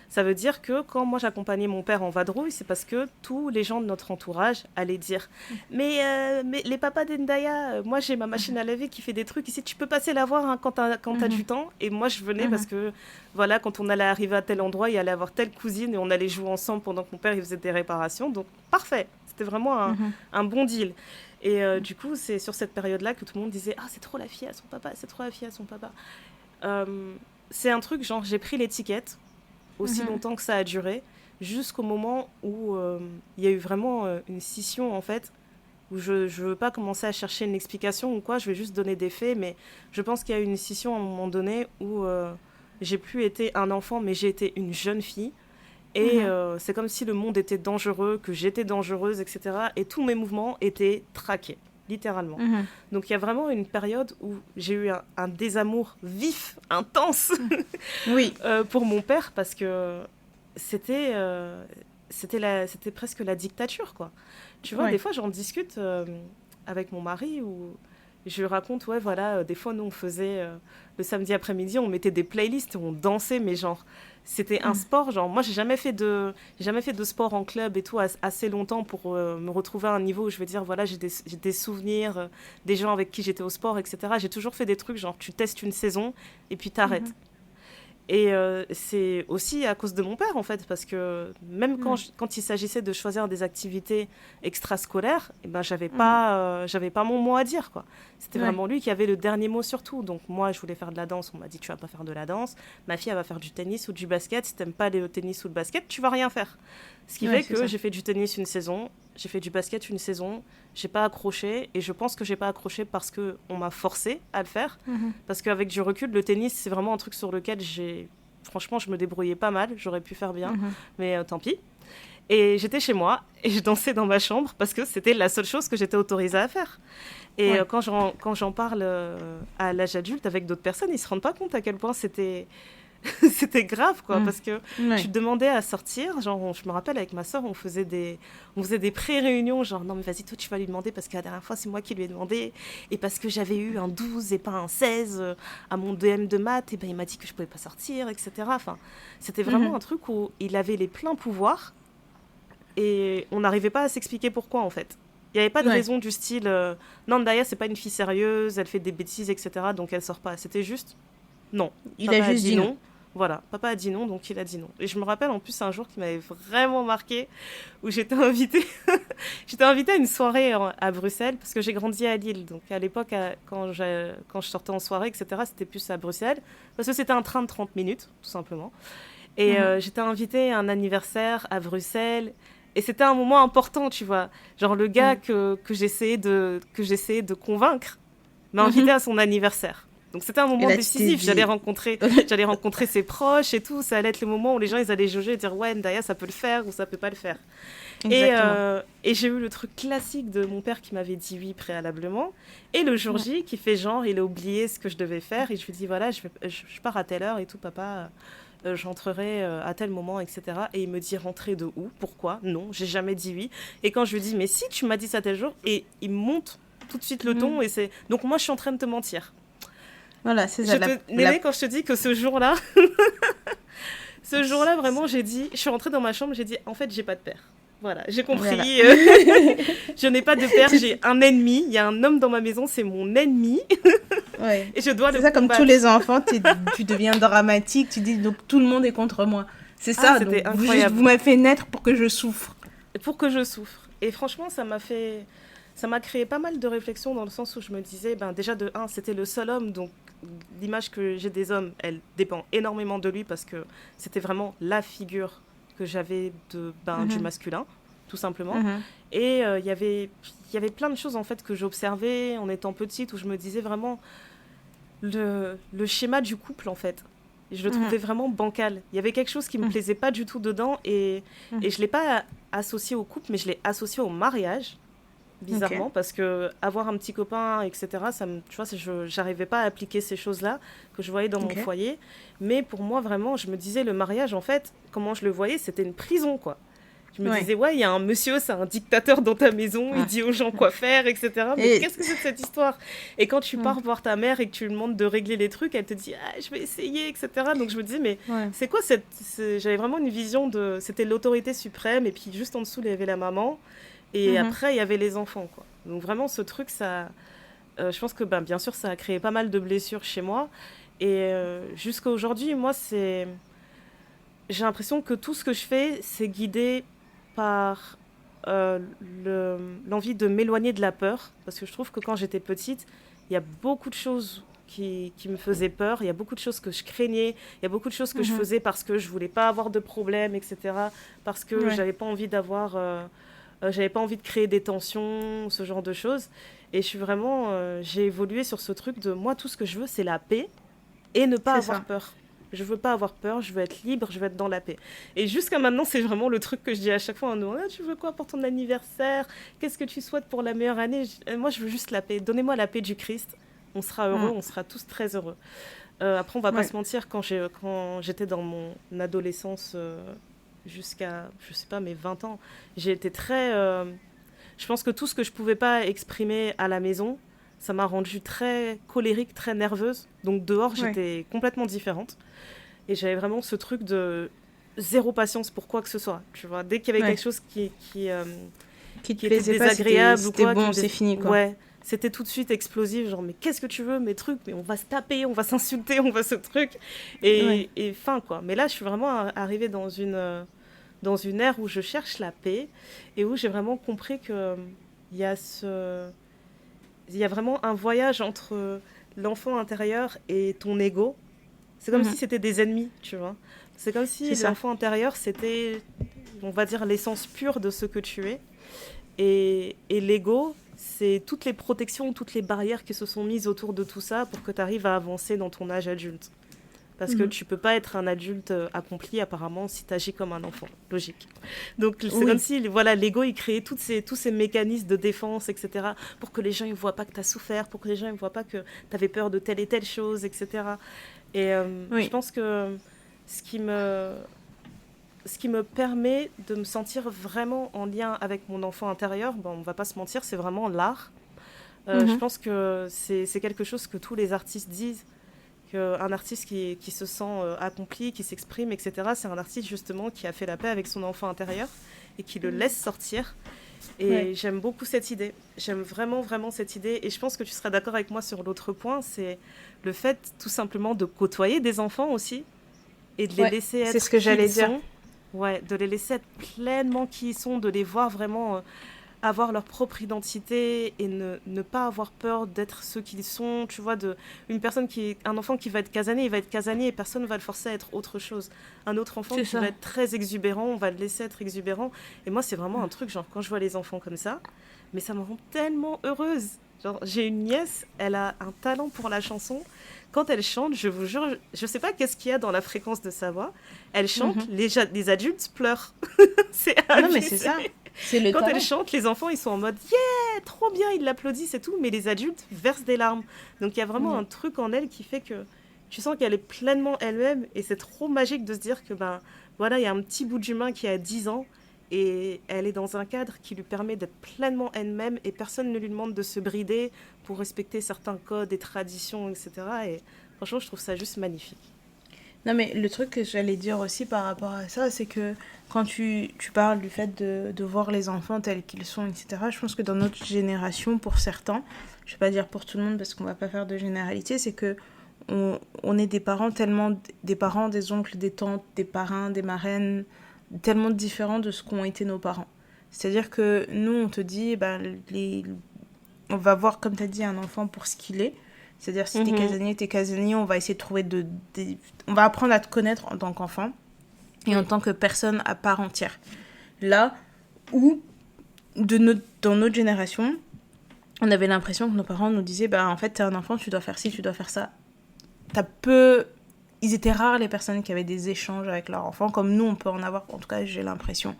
ça veut dire que quand moi j'accompagnais mon père en vadrouille, c'est parce que tous les gens de notre entourage allaient dire mais les papas d'Endaya, moi j'ai ma machine à laver qui fait des trucs ici, tu peux passer la voir hein, quand t'as du temps. Et moi je venais parce que voilà, quand on allait arriver à tel endroit, il allait avoir telle cousine et on allait jouer ensemble pendant que mon père il faisait des réparations. Donc parfait, c'était vraiment un bon deal. Et du coup, c'est sur cette période-là que tout le monde disait ah, c'est trop la fille à son papa, c'est trop la fille à son papa. C'est un truc, genre, j'ai pris l'étiquette aussi longtemps que ça a duré, jusqu'au moment où il y a eu vraiment une scission, en fait, où je ne veux pas commencer à chercher une explication ou quoi, je vais juste donner des faits, mais je pense qu'il y a eu une scission à un moment donné où j'ai plus été un enfant, mais j'ai été une jeune fille. Et c'est comme si le monde était dangereux, que j'étais dangereuse, etc. Et tous mes mouvements étaient traqués. Littéralement. Donc il y a vraiment une période où j'ai eu un désamour vif, intense pour mon père parce que c'était presque la dictature, quoi. Tu vois, des fois j'en discute avec mon mari où je lui raconte, ouais, voilà, des fois nous on faisait le samedi après-midi, on mettait des playlists, on dansait, mais genre c'était un sport, genre moi j'ai jamais fait de sport en club et tout assez longtemps pour me retrouver à un niveau où je vais dire voilà, j'ai des souvenirs des gens avec qui j'étais au sport, etc. J'ai toujours fait des trucs genre tu testes une saison et puis t'arrêtes. Et c'est aussi à cause de mon père, en fait, parce que même quand il s'agissait de choisir des activités extrascolaires, eh ben, j'avais pas mon mot à dire, quoi. C'était vraiment lui qui avait le dernier mot sur tout. Donc moi, je voulais faire de la danse, on m'a dit tu vas pas faire de la danse. Ma fille, elle va faire du tennis ou du basket. Si t'aimes pas aller au tennis ou le basket, tu vas rien faire. Ce qui fait que j'ai fait du tennis une saison, j'ai fait du basket une saison, j'ai pas accroché, et je pense que j'ai pas accroché parce qu'on m'a forcé à le faire. Parce qu'avec du recul, le tennis, c'est vraiment un truc sur lequel franchement, je me débrouillais pas mal, j'aurais pu faire bien, mais tant pis. Et j'étais chez moi, et je dansais dans ma chambre, parce que c'était la seule chose que j'étais autorisée à faire. Et quand j'en parle à l'âge adulte avec d'autres personnes, ils se rendent pas compte à quel point c'était grave, quoi, parce que tu te demandais à sortir, genre, je me rappelle avec ma soeur, on faisait des pré-réunions, genre, non mais vas-y, toi tu vas lui demander, parce que la dernière fois c'est moi qui lui ai demandé, et parce que j'avais eu un 12 et pas un 16 à mon DM de maths, et ben il m'a dit que je pouvais pas sortir, etc. Enfin, c'était vraiment un truc où il avait les pleins pouvoirs, et on n'arrivait pas à s'expliquer pourquoi, en fait. Il n'y avait pas de raison du style, non, Ndaya, c'est pas une fille sérieuse, elle fait des bêtises, etc., donc elle sort pas. C'était juste, non. Il a juste dit non. Voilà, papa a dit non, donc il a dit non. Et je me rappelle en plus un jour qui m'avait vraiment marqué, où j'étais invitée à une soirée à Bruxelles, parce que j'ai grandi à Lille. Donc à l'époque, quand je sortais en soirée, etc., c'était plus à Bruxelles, parce que c'était un train de 30 minutes, tout simplement. Et j'étais invitée à un anniversaire à Bruxelles, et c'était un moment important, tu vois. Genre le gars que j'essayais de convaincre m'a invitée à son anniversaire. Donc c'était un Et moment là, tu t'es décisif. dit... J'allais rencontrer ses proches et tout. Ça allait être le moment où les gens ils allaient jauger et dire ouais, Ndaya, ça peut le faire ou ça peut pas le faire. Exactement. Et j'ai eu le truc classique de mon père qui m'avait dit oui préalablement. Et le jour Ouais. J, qui fait genre, il a oublié ce que je devais faire. Et je lui dis voilà, je pars à telle heure et tout, papa. J'entrerai à tel moment, etc. Et il me dit rentrer de où? Pourquoi? Non, j'ai jamais dit oui. Et quand je lui dis mais si, tu m'as dit ça tel jour, et il monte tout de suite le ton. Mhm. Et c'est donc moi je suis en train de te mentir. Voilà, c'est ça. Néné, quand je te dis que ce jour-là, vraiment, j'ai dit, je suis rentrée dans ma chambre, j'ai dit, en fait, j'ai pas de père. Voilà, j'ai Voilà. compris. Je n'ai pas de père, j'ai un ennemi. Il y a un homme dans ma maison, c'est mon ennemi. Ouais. Et je dois C'est le ça, comme combattre. tous les enfants, tu deviens dramatique, tu dis donc tout le monde est contre moi. C'est Ah, ça, c'était donc incroyable. vous m'avez fait naître pour que je souffre. Pour que je souffre. Et franchement, ça m'a créé pas mal de réflexions dans le sens où je me disais, ben déjà de un, c'était le seul homme, donc l'image que j'ai des hommes, elle dépend énormément de lui parce que c'était vraiment la figure que j'avais du masculin, tout simplement. Mhm. Et il y avait plein de choses en fait que j'observais en étant petite où je me disais vraiment le schéma du couple en fait. Je le trouvais vraiment bancal. Il y avait quelque chose qui me plaisait pas du tout dedans et je l'ai pas associé au couple, mais je l'ai associé au mariage, bizarrement, parce que avoir un petit copain, etc., tu vois, j'arrivais pas à appliquer ces choses-là que je voyais dans mon foyer. Mais pour moi, vraiment, je me disais, le mariage, en fait, comment je le voyais, c'était une prison, quoi. Je me disais, ouais, il y a un monsieur, c'est un dictateur dans ta maison, il dit aux gens quoi faire, etc. Mais qu'est-ce que c'est que cette histoire? Et quand tu pars voir ta mère et que tu lui demandes de régler les trucs, elle te dit, ah, je vais essayer, etc. Donc je me disais, mais c'est quoi j'avais vraiment une vision de... C'était l'autorité suprême, et puis juste en dessous, il y avait la maman, et après, il y avait les enfants, quoi. Donc vraiment, ce truc, ça... je pense que, bien sûr, ça a créé pas mal de blessures chez moi. Et jusqu'à aujourd'hui, moi, j'ai l'impression que tout ce que je fais, c'est guidé par l'envie de m'éloigner de la peur, parce que je trouve que quand j'étais petite, il y a beaucoup de choses qui me faisaient peur, il y a beaucoup de choses que je craignais, il y a beaucoup de choses que je faisais parce que je voulais pas avoir de problème, etc., parce que j'avais pas envie j'avais pas envie de créer des tensions, ce genre de choses. Et je suis vraiment, j'ai évolué sur ce truc de moi, tout ce que je veux, c'est la paix et ne pas avoir peur. Je veux pas avoir peur, je veux être libre, je veux être dans la paix. Et jusqu'à maintenant, c'est vraiment le truc que je dis à chaque fois. Tu veux quoi pour ton anniversaire? Qu'est-ce que tu souhaites pour la meilleure année? Moi, je veux juste la paix. Donnez-moi la paix du Christ. On sera heureux, on sera tous très heureux. Après, on va pas se mentir, quand j'étais dans mon adolescence jusqu'à, je sais pas, mes 20 ans, j'ai été très... je pense que tout ce que je pouvais pas exprimer à la maison, ça m'a rendue très colérique, très nerveuse. Donc dehors, j'étais complètement différente. Et j'avais vraiment ce truc de zéro patience pour quoi que ce soit. Tu vois, dès qu'il y avait quelque chose qui te était plaisait pas, désagréable ou quoi, bon, c'est fini, quoi. Ouais, c'était tout de suite explosif. Genre, mais qu'est-ce que tu veux, mes trucs? Mais on va se taper, on va s'insulter, on va ce truc. Et fin, quoi. Mais là, je suis vraiment arrivée dans une ère où je cherche la paix et où j'ai vraiment compris que il y a vraiment un voyage entre l'enfant intérieur et ton ego. C'est comme si c'était des ennemis, tu vois. C'est comme si l'enfant intérieur, c'était, on va dire, l'essence pure de ce que tu es. Et l'ego, c'est toutes les protections, toutes les barrières qui se sont mises autour de tout ça pour que tu arrives à avancer dans ton âge adulte. Parce que tu peux pas être un adulte accompli, apparemment, si tu agis comme un enfant. Logique. Donc, c'est comme si, voilà, l'ego, il créait tous ces mécanismes de défense, etc., pour que les gens ne voient pas que tu as souffert, pour que les gens ne voient pas que tu avais peur de telle et telle chose, etc. Et je pense que ce qui me permet de me sentir vraiment en lien avec mon enfant intérieur, on va pas se mentir, c'est vraiment l'art. Je pense que c'est quelque chose que tous les artistes disent, qu'un artiste qui se sent accompli, qui s'exprime, etc., c'est un artiste justement qui a fait la paix avec son enfant intérieur et qui le laisse sortir. Et j'aime beaucoup cette idée. J'aime vraiment, vraiment cette idée. Et je pense que tu seras d'accord avec moi sur l'autre point, c'est le fait tout simplement de côtoyer des enfants aussi et de les laisser être c'est ce que j'allais dire. Ouais, de les laisser être pleinement qui ils sont, de les voir vraiment avoir leur propre identité et ne pas avoir peur d'être ceux qu'ils sont. Tu vois, un enfant qui va être casanier, il va être casanier et personne ne va le forcer à être autre chose. Un autre enfant qui va être très exubérant, on va le laisser être exubérant. Et moi, c'est vraiment un truc, genre, quand je vois les enfants comme ça, mais ça me rend tellement heureuse. Genre, j'ai une nièce, elle a un talent pour la chanson. Quand elle chante, je vous jure, je sais pas qu'est-ce qu'il y a dans la fréquence de sa voix. Elle chante, Mhm. les adultes pleurent. C'est Non, mais c'est abusé. ça. C'est le Quand elle talent. chante, les enfants, ils sont en mode yeah, trop bien, ils l'applaudissent et tout, mais les adultes versent des larmes. Donc il y a vraiment Mhm. un truc en elle qui fait que tu sens qu'elle est pleinement elle-même et c'est trop magique de se dire que ben voilà, il y a un petit bout d'humain qui a 10 ans et elle est dans un cadre qui lui permet d'être pleinement elle-même et personne ne lui demande de se brider pour respecter certains codes et traditions, etc. Et franchement, je trouve ça juste magnifique. Non, mais le truc que j'allais dire aussi par rapport à ça, c'est que quand tu parles du fait de voir les enfants tels qu'ils sont, etc., je pense que dans notre génération, pour certains, je vais pas dire pour tout le monde parce qu'on va pas faire de généralité, c'est que on est des parents tellement, des parents, des oncles, des tantes, des parrains, des marraines, tellement différents de ce qu'ont été nos parents. C'est-à-dire que nous, on te dit, ben, on va voir, comme tu as dit, un enfant pour ce qu'il est. C'est-à-dire, si Mhm, t'es casanier, on va essayer de trouver on va apprendre à te connaître en tant qu'enfant et en oui. tant que personne à part entière. Là où, dans notre génération, on avait l'impression que nos parents nous disaient, bah, en fait, t'es un enfant, tu dois faire ci, tu dois faire ça. T'as peu... Ils étaient rares les personnes qui avaient des échanges avec leurs enfants, comme nous, on peut en avoir, en tout cas, j'ai l'impression.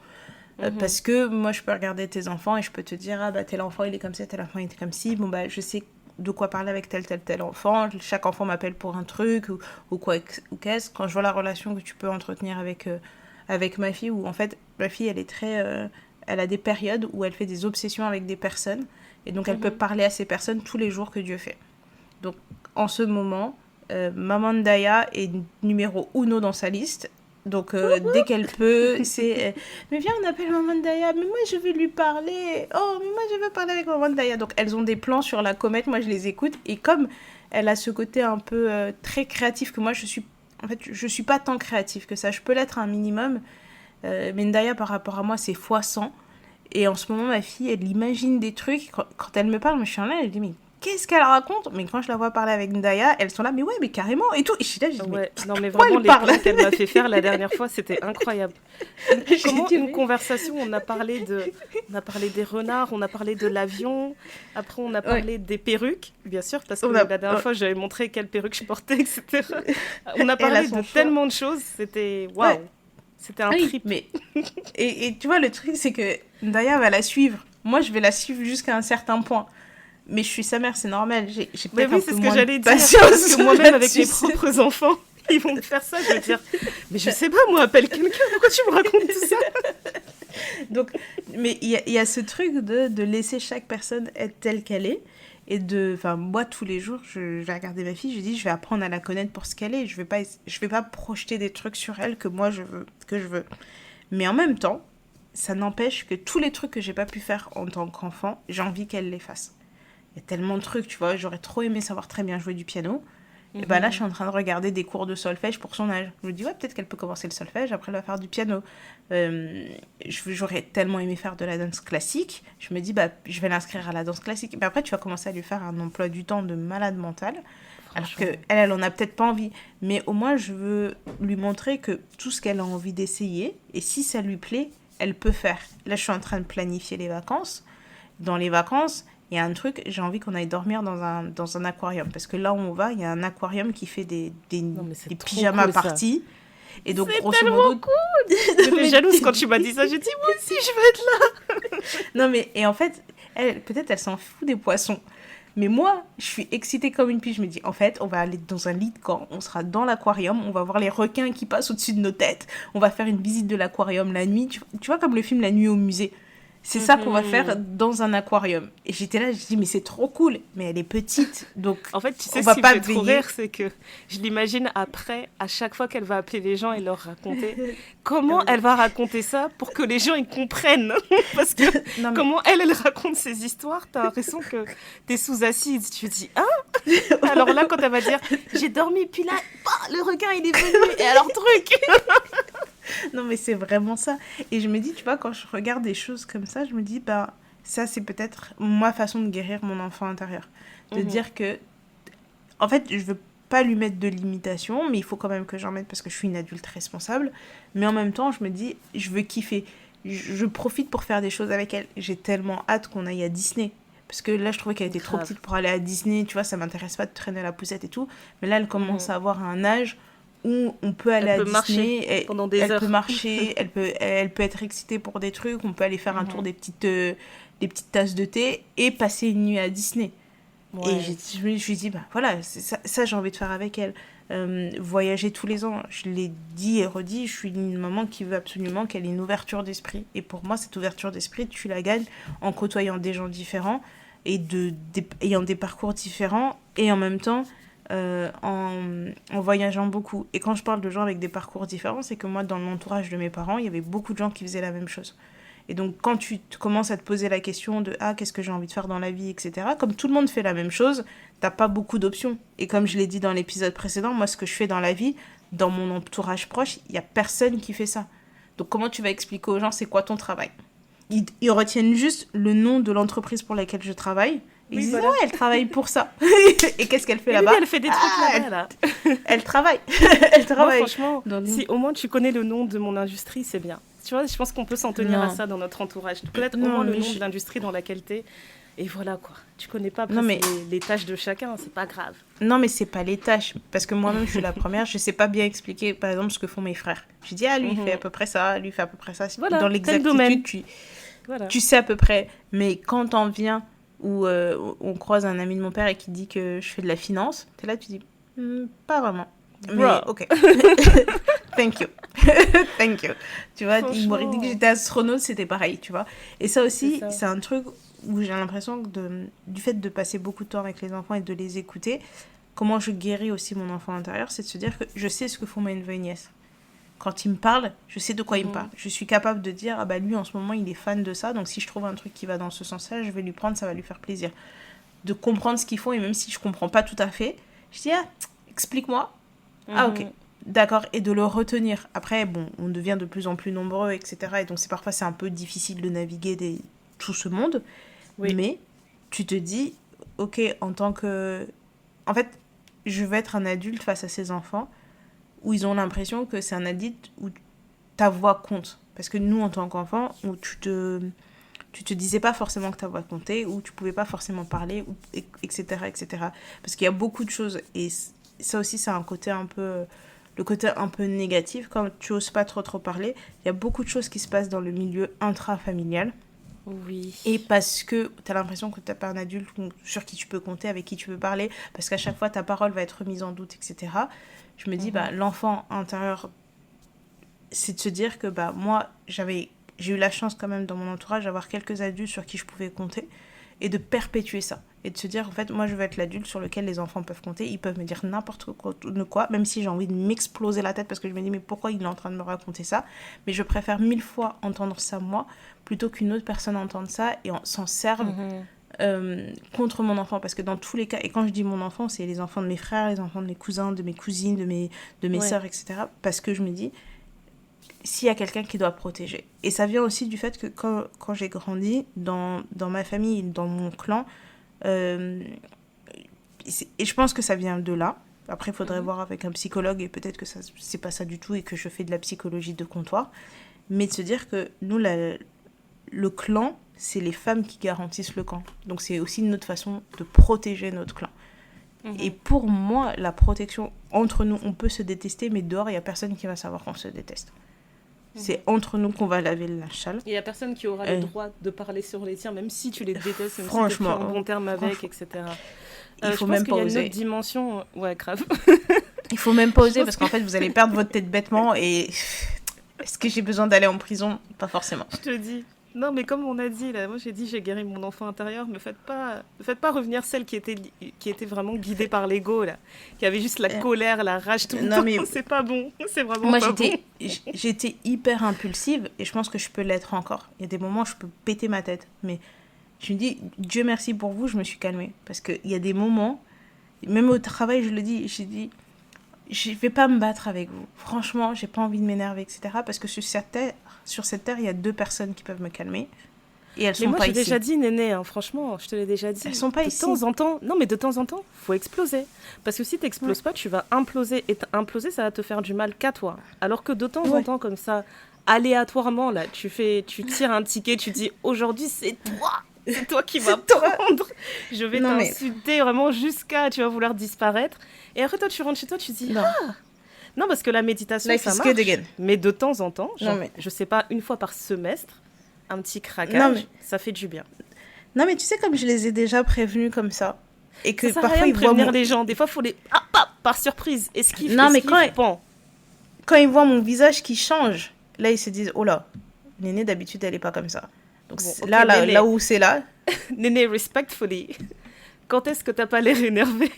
Mhm, Parce que moi, je peux regarder tes enfants et je peux te dire, ah bah tel enfant, il est comme ça, tel enfant, il est comme ci. Bon, bah, je sais de quoi parler avec tel enfant. Chaque enfant m'appelle pour un truc ou quoi, ou qu'est-ce. Quand je vois la relation que tu peux entretenir avec ma fille, où en fait, ma fille, elle est très... elle a des périodes où elle fait des obsessions avec des personnes. Et donc, elle peut mhm. parler à ces personnes tous les jours que Dieu fait. Donc, en ce moment, Maman Daya est numéro uno dans sa liste. Donc, dès qu'elle peut, c'est mais viens, on appelle Maman Daya. Mais moi, je veux lui parler. Oh, mais moi, je veux parler avec Maman Daya. Donc, elles ont des plans sur la comète. Moi, je les écoute. Et comme elle a ce côté un peu très créatif que moi, je suis. En fait, je suis pas tant créative que ça. Je peux l'être un minimum. Mais Ndaya, par rapport à moi, c'est fois 100. Et en ce moment, ma fille, elle imagine des trucs. Quand elle me parle, moi, je suis en là, elle dit, mais qu'est-ce qu'elle raconte? Mais quand je la vois parler avec Ndaya, elles sont là, mais ouais, mais carrément, et tout. Et je suis là, je dis, mais Ouais, non mais quoi vraiment elle les parle? plans qu'elle m'a fait faire la dernière fois, c'était incroyable. J'ai Comment dit, une mais... conversation, on a parlé des renards, on a parlé de l'avion, après on a Ouais, parlé des perruques, bien sûr, parce on que a... la dernière fois j'avais montré quelle perruque je portais, etc. On a elle a parlé de son choix. tellement de choses, c'était Ouais, waouh, c'était un oui, trip. mais... Et tu vois, le truc, c'est que Ndaya va la suivre. Moi, je vais la suivre jusqu'à un certain point. Mais je suis sa mère, c'est normal. J'ai Mais peut-être un oui, peu c'est ce que moins de j'allais dire, parce que patience moi-même avec là-dessus. mes propres enfants, ils vont me faire ça, je vais dire, mais je sais pas, moi, appelle quelqu'un, pourquoi tu me racontes tout ça? Donc, mais il y a ce truc de laisser chaque personne être telle qu'elle est. Et de, enfin, moi, tous les jours, je vais regarder ma fille, je dis, je vais apprendre à la connaître pour ce qu'elle est. Je vais pas projeter des trucs sur elle que moi, que je veux. Mais en même temps, ça n'empêche que tous les trucs que j'ai pas pu faire en tant qu'enfant, j'ai envie qu'elle les fasse. Il y a tellement de trucs, tu vois, j'aurais trop aimé savoir très bien jouer du piano. Et ben là, je suis en train de regarder des cours de solfège pour son âge. Je me dis, ouais, peut-être qu'elle peut commencer le solfège, après elle va faire du piano. J'aurais tellement aimé faire de la danse classique. Je me dis, bah, je vais l'inscrire à la danse classique. Mais après, tu vas commencer à lui faire un emploi du temps de malade mental. Alors que Franchement. elle en a peut-être pas envie. Mais au moins, je veux lui montrer que tout ce qu'elle a envie d'essayer, et si ça lui plaît, elle peut faire. Là, je suis en train de planifier les vacances. Dans les vacances, il y a un truc, j'ai envie qu'on aille dormir dans un aquarium. Parce que là où on va, il y a un aquarium qui fait Non mais des c'est trop pyjamas cool ça. parties. Et donc, C'est grosso tellement modo... cool. J'étais mais jalouse quand tu m'as dit ça, j'ai dit, moi aussi, je veux être là. non, mais... Et en fait, elle, peut-être elle s'en fout des poissons. Mais moi, je suis excitée comme une pie. Je me dis, en fait, on va aller dans un lit de camp. On sera dans l'aquarium. On va voir les requins qui passent au-dessus de nos têtes. On va faire une visite de l'aquarium la nuit. Tu vois, comme le film La nuit au musée. C'est ça qu'on va faire Mhm. dans un aquarium. Et j'étais là, je dis, mais c'est trop cool. Mais elle est petite, donc En fait, tu on sais ce va qui me pas fait trop veiller. rire, c'est que je l'imagine après, à chaque fois qu'elle va appeler les gens et leur raconter, comment elle va raconter ça pour que les gens ils comprennent. Parce que Non, mais comment elle raconte ses histoires, t'as l'impression que t'es sous acide. Tu te dis, hein? Alors là, quand elle va dire, j'ai dormi, puis là, bah, le requin il est venu, et alors truc. non, mais c'est vraiment ça. Et je me dis, tu vois, quand je regarde des choses comme ça, je me dis, bah, ça, c'est peut-être ma façon de guérir mon enfant intérieur. De Mhm. dire que, en fait, je veux pas lui mettre de limitation, mais il faut quand même que j'en mette parce que je suis une adulte responsable. Mais en même temps, je me dis, je veux kiffer. Je profite pour faire des choses avec elle. J'ai tellement hâte qu'on aille à Disney. Parce que là, je trouvais qu'elle était trop petite pour aller à Disney, tu vois, ça m'intéresse pas de traîner la poussette et tout. Mais là, elle commence à avoir un âge où on peut aller à Disney, pendant des heures. Elle peut marcher, elle peut être excitée pour des trucs, on peut aller faire un tour des petites tasses de thé et passer une nuit à Disney. Ouais. Et je me suis dit, bah voilà, ça j'ai envie de faire avec elle. Voyager tous les ans, je l'ai dit et redit, je suis une maman qui veut absolument qu'elle ait une ouverture d'esprit. Et pour moi, cette ouverture d'esprit, tu la gagnes en côtoyant des gens différents et ayant des parcours différents et en même temps en voyageant beaucoup. Et quand je parle de gens avec des parcours différents, c'est que moi, dans l'entourage de mes parents, il y avait beaucoup de gens qui faisaient la même chose. Et donc, quand tu commences à te poser la question de « Ah, qu'est-ce que j'ai envie de faire dans la vie ?» etc., comme tout le monde fait la même chose, t'as pas beaucoup d'options. Et comme je l'ai dit dans l'épisode précédent, moi, ce que je fais dans la vie, dans mon entourage proche, il y a personne qui fait ça. Donc, comment tu vas expliquer aux gens c'est quoi ton travail ? Ils retiennent juste le nom de l'entreprise pour laquelle je travaille. Ils disent « Ouais, elle travaille pour ça. » Et qu'est-ce qu'elle fait là-bas ? Elle fait des trucs là-bas, là. Elle travaille. Elle travaille. Moi, franchement, si au moins tu connais le nom de mon industrie, c'est bien. Tu vois, je pense qu'on peut s'en tenir à ça dans notre entourage. Peut-être au moins le nom de l'industrie dans laquelle t'es. Et voilà quoi. Tu connais pas les tâches de chacun, c'est pas grave. Non, mais c'est pas les tâches. Parce que moi-même, je suis la première, je sais pas bien expliquer, par exemple, ce que font mes frères. Je dis, lui, il fait à peu près ça, lui, il fait à peu près ça. Voilà, dans l'exactitude, tu sais à peu près. Mais quand t'en viens où on croise un ami de mon père et qui dit que je fais de la finance, t'es là, tu dis, pas vraiment. Mais ok. Thank you. Thank you. Tu vois, il m'aurait dit que j'étais astronaute, c'était pareil, tu vois. Et ça aussi, c'est un truc où j'ai l'impression que du fait de passer beaucoup de temps avec les enfants et de les écouter, comment je guéris aussi mon enfant intérieur, c'est de se dire que je sais ce que font mes neveux et nièces. Quand ils me parlent, je sais de quoi ils me parlent. Je suis capable de dire, ah bah lui en ce moment il est fan de ça, donc si je trouve un truc qui va dans ce sens-là, je vais lui prendre, ça va lui faire plaisir. De comprendre ce qu'ils font, et même si je comprends pas tout à fait, je dis, explique-moi. Ah ok, d'accord, et de le retenir. Après, bon, on devient de plus en plus nombreux, etc. Et donc parfois c'est un peu difficile de naviguer tout ce monde. Oui. Mais tu te dis, ok, en tant que... En fait, je vais être un adulte face à ces enfants où ils ont l'impression que c'est un adulte où ta voix compte. Parce que nous, en tant qu'enfants, où tu te disais pas forcément que ta voix comptait, où tu pouvais pas forcément parler, etc., etc. Parce qu'il y a beaucoup de choses, et ça aussi, c'est un côté un peu... Le côté un peu négatif, quand tu oses pas trop parler, il y a beaucoup de choses qui se passent dans le milieu intrafamilial. Oui. Et parce que tu as l'impression que tu n'as pas un adulte sur qui tu peux compter, avec qui tu peux parler, parce qu'à chaque fois ta parole va être remise en doute, etc. Je me dis, l'enfant intérieur, c'est de se dire que moi, j'ai eu la chance quand même dans mon entourage d'avoir quelques adultes sur qui je pouvais compter et de perpétuer ça. Et de se dire, en fait, moi, je veux être l'adulte sur lequel les enfants peuvent compter. Ils peuvent me dire n'importe quoi, même si j'ai envie de m'exploser la tête parce que je me dis, mais pourquoi il est en train de me raconter ça ? Mais je préfère 1000 fois entendre ça, moi, plutôt qu'une autre personne entende ça et s'en serve contre mon enfant. Parce que dans tous les cas, et quand je dis mon enfant, c'est les enfants de mes frères, les enfants de mes cousins, de mes cousines, de mes sœurs, etc. Parce que je me dis, s'il y a quelqu'un qui doit protéger. Et ça vient aussi du fait que quand j'ai grandi, dans ma famille, dans mon clan, et je pense que ça vient de là. Après, il faudrait voir avec un psychologue, et peut-être que c'est pas ça du tout et que je fais de la psychologie de comptoir. Mais de se dire que nous, le clan, c'est les femmes qui garantissent le clan. Donc c'est aussi une autre façon de protéger notre clan. Et pour moi, la protection, entre nous, on peut se détester, mais dehors, il n'y a personne qui va savoir qu'on se déteste. C'est entre nous qu'on va laver le linge sale. Il n'y a personne qui aura le droit de parler sur les tiens, même si tu les détestes, même si tu es en bon terme avec, etc. Il faut même pas oser. Je pense qu'il y a une autre dimension... Ouais, grave. Il faut même pas oser, parce qu'en fait, vous allez perdre votre tête bêtement, et... Est-ce que j'ai besoin d'aller en prison ? Pas forcément. Je te dis. Non, mais comme on a dit, là, moi j'ai dit j'ai guéri mon enfant intérieur, ne faites pas revenir celle qui était vraiment guidée par l'ego, là, qui avait juste la colère, la rage tout le temps. Mais... C'est pas bon, c'est vraiment pas bon. Moi j'étais hyper impulsive et je pense que je peux l'être encore. Il y a des moments où je peux péter ma tête, mais je me dis, Dieu merci pour vous, je me suis calmée. Parce qu'il y a des moments, même au travail je le dis, j'ai dit, je vais pas me battre avec vous. Franchement, j'ai pas envie de m'énerver, etc. Parce que sur cette terre, il y a 2 personnes qui peuvent me calmer. Et elles sont pas ici. Mais moi, j'ai déjà dit, Néné, hein, franchement, je te l'ai déjà dit. Elles sont pas ici. De temps en temps, non, mais de temps en temps, faut exploser. Parce que si t'exploses pas, tu vas imploser. Et imploser, ça va te faire du mal qu'à toi. Alors que de temps en temps, comme ça, aléatoirement, là, tu tires un ticket, tu dis, aujourd'hui, c'est toi. C'est toi qui vas C'est toi. prendre. Je vais Non, mais... t'insulter vraiment jusqu'à tu vas vouloir disparaître. Et après, toi, tu rentres chez toi, tu te dis, Non. non, parce que la méditation, Life ça is marche. good again. Mais de temps en temps, genre, Non, mais... je sais pas, une fois par semestre, un petit Non, craquage, mais... ça fait du bien. non, mais tu sais, comme je les ai déjà prévenus comme ça, et que Ça sert à parfois rien ils de voient prévenir mon... les gens. Des fois, il faut les... Ah, ah, par surprise. Esquive, Non, mais esquive, pan. quand ils voient mon visage qui change, là, ils se disent, oh là, Néné, d'habitude, elle est pas comme ça. Donc Bon, ok, là, Néné. là où c'est là... Néné, respectfully. Quand est-ce que t'as pas l'air énervé?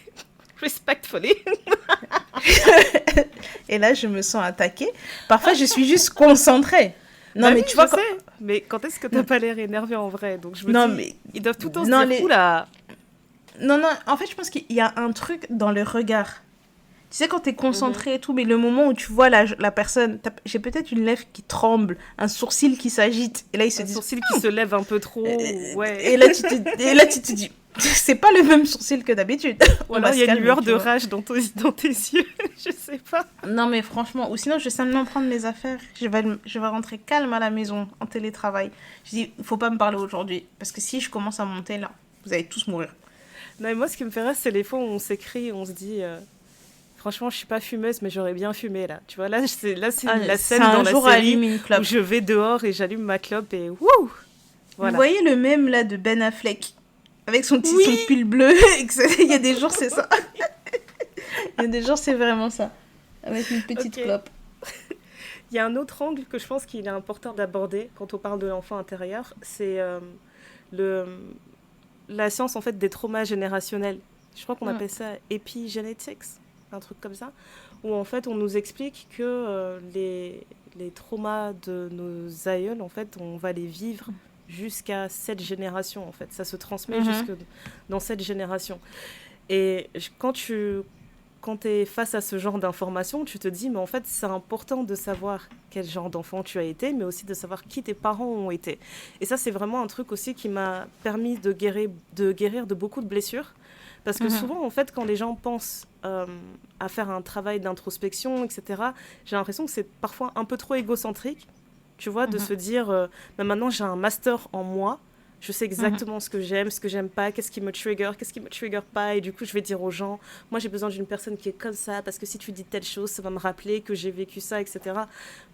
Respectfully. Et là, je me sens attaquée. Parfois, je suis juste concentrée. Non, Bah mais oui, tu vois... je sais. Mais quand est-ce que t'as pas l'air énervé en vrai? Donc je me Non, dis, mais... ils doivent tout le temps se Non, dire, oula. Non, en fait, je pense qu'il y a un truc dans le regard. Tu sais, quand t'es concentré et tout, mais le moment où tu vois la personne, j'ai peut-être une lèvre qui tremble, un sourcil qui s'agite, et là, ils se Un disent... sourcil qui se lève un peu trop, ouais. Et là, tu te dis, c'est pas le même sourcil que d'habitude. Ou On alors va il y a se une calmer, lueur tu de vois. rage dans tes yeux, je sais pas. Non, mais franchement, ou sinon, je vais simplement prendre mes affaires. Je vais rentrer calme à la maison, en télétravail. Je dis, il faut pas me parler aujourd'hui, parce que si je commence à monter, là, vous allez tous mourir. Non, mais moi, ce qui me fait rire, c'est les fois où on s'écrit, on se dit, franchement, je suis pas fumeuse, mais j'aurais bien fumé là. Tu vois, là, c'est la scène dans la série allume une clope. où je vais dehors et j'allume ma clope et wouh. Vous Voilà. voyez le mème là de Ben Affleck avec son Oui. son pull bleu. Il y a des jours, c'est ça. Il y a des jours, c'est vraiment ça. Avec une petite Ok. clope. Il y a un autre angle que je pense qu'il est important d'aborder quand on parle de l'enfant intérieur, c'est le la science en fait des traumas générationnels. Je crois qu'on appelle ça epigenetics, un truc comme ça, où en fait on nous explique que les traumas de nos aïeuls, en fait, on va les vivre jusqu'à cette génération, en fait. Ça se transmet jusque dans cette génération. Et quand tu es face à ce genre d'informations, tu te dis, mais en fait, c'est important de savoir quel genre d'enfant tu as été, mais aussi de savoir qui tes parents ont été. Et ça, c'est vraiment un truc aussi qui m'a permis de guérir de beaucoup de blessures. Parce que souvent, en fait, quand les gens pensent à faire un travail d'introspection, etc., j'ai l'impression que c'est parfois un peu trop égocentrique, tu vois, de se dire, bah, maintenant, j'ai un master en moi, je sais exactement ce que j'aime pas, qu'est-ce qui me trigger pas, et du coup, je vais dire aux gens, moi, j'ai besoin d'une personne qui est comme ça, parce que si tu dis telle chose, ça va me rappeler que j'ai vécu ça, etc.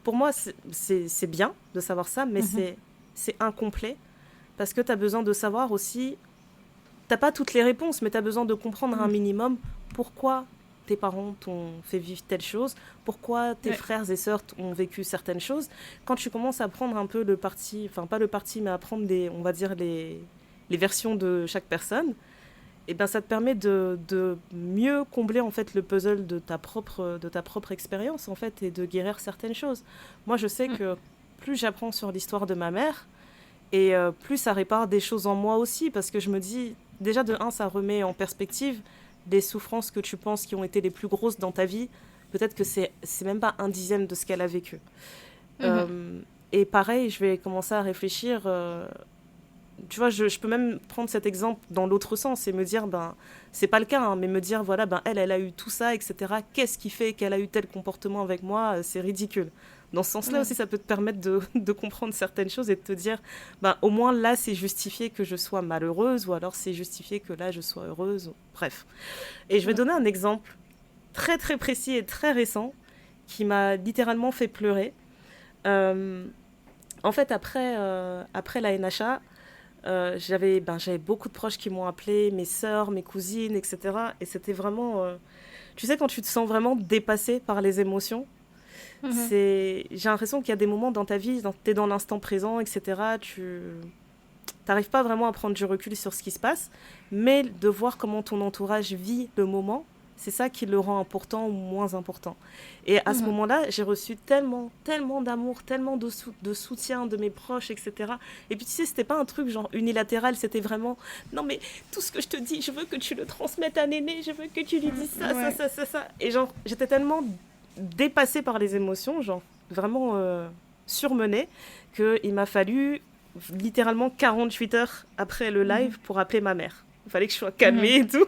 Pour moi, c'est bien de savoir ça, mais c'est incomplet, parce que tu as besoin de savoir aussi, t'as pas toutes les réponses, mais tu as besoin de comprendre un minimum pourquoi tes parents t'ont fait vivre telle chose, pourquoi tes frères et sœurs ont vécu certaines choses. Quand tu commences à prendre un peu le parti, enfin pas le parti, mais à prendre on va dire les versions de chaque personne, et ben ça te permet de mieux combler en fait le puzzle de ta propre expérience en fait et de guérir certaines choses. Moi je sais que plus j'apprends sur l'histoire de ma mère, et plus ça répare des choses en moi aussi, parce que je me dis, déjà de un, ça remet en perspective des souffrances que tu penses qui ont été les plus grosses dans ta vie. Peut-être que c'est même pas 1/10 de ce qu'elle a vécu. Et pareil, je vais commencer à réfléchir. Tu vois, je peux même prendre cet exemple dans l'autre sens et me dire, ben, c'est pas le cas, hein, mais me dire, voilà, ben, elle a eu tout ça, etc. Qu'est-ce qui fait qu'elle a eu tel comportement avec moi? C'est ridicule. Dans ce sens-là aussi, ça peut te permettre de comprendre certaines choses et de te dire, ben, au moins là, c'est justifié que je sois malheureuse, ou alors c'est justifié que là, je sois heureuse. Bref. Et je vais donner un exemple très, très précis et très récent qui m'a littéralement fait pleurer. En fait, après la NHA, j'avais beaucoup de proches qui m'ont appelé, mes sœurs, mes cousines, etc. Et c'était vraiment... tu sais, quand tu te sens vraiment dépassé par les émotions, j'ai l'impression qu'il y a des moments dans ta vie, tu es dans l'instant présent, etc. Tu n'arrives pas vraiment à prendre du recul sur ce qui se passe, mais de voir comment ton entourage vit le moment, c'est ça qui le rend important ou moins important. Et à ce moment-là, j'ai reçu tellement d'amour, tellement de soutien de mes proches, etc. Et puis tu sais, c'était pas un truc genre unilatéral, c'était vraiment, non mais tout ce que je te dis, je veux que tu le transmettes à Néné, je veux que tu lui dises ça. Et genre, j'étais tellement dépassée par les émotions, genre vraiment surmenée, qu'il m'a fallu littéralement 48 heures après le live pour appeler ma mère. Il fallait que je sois calmée et tout.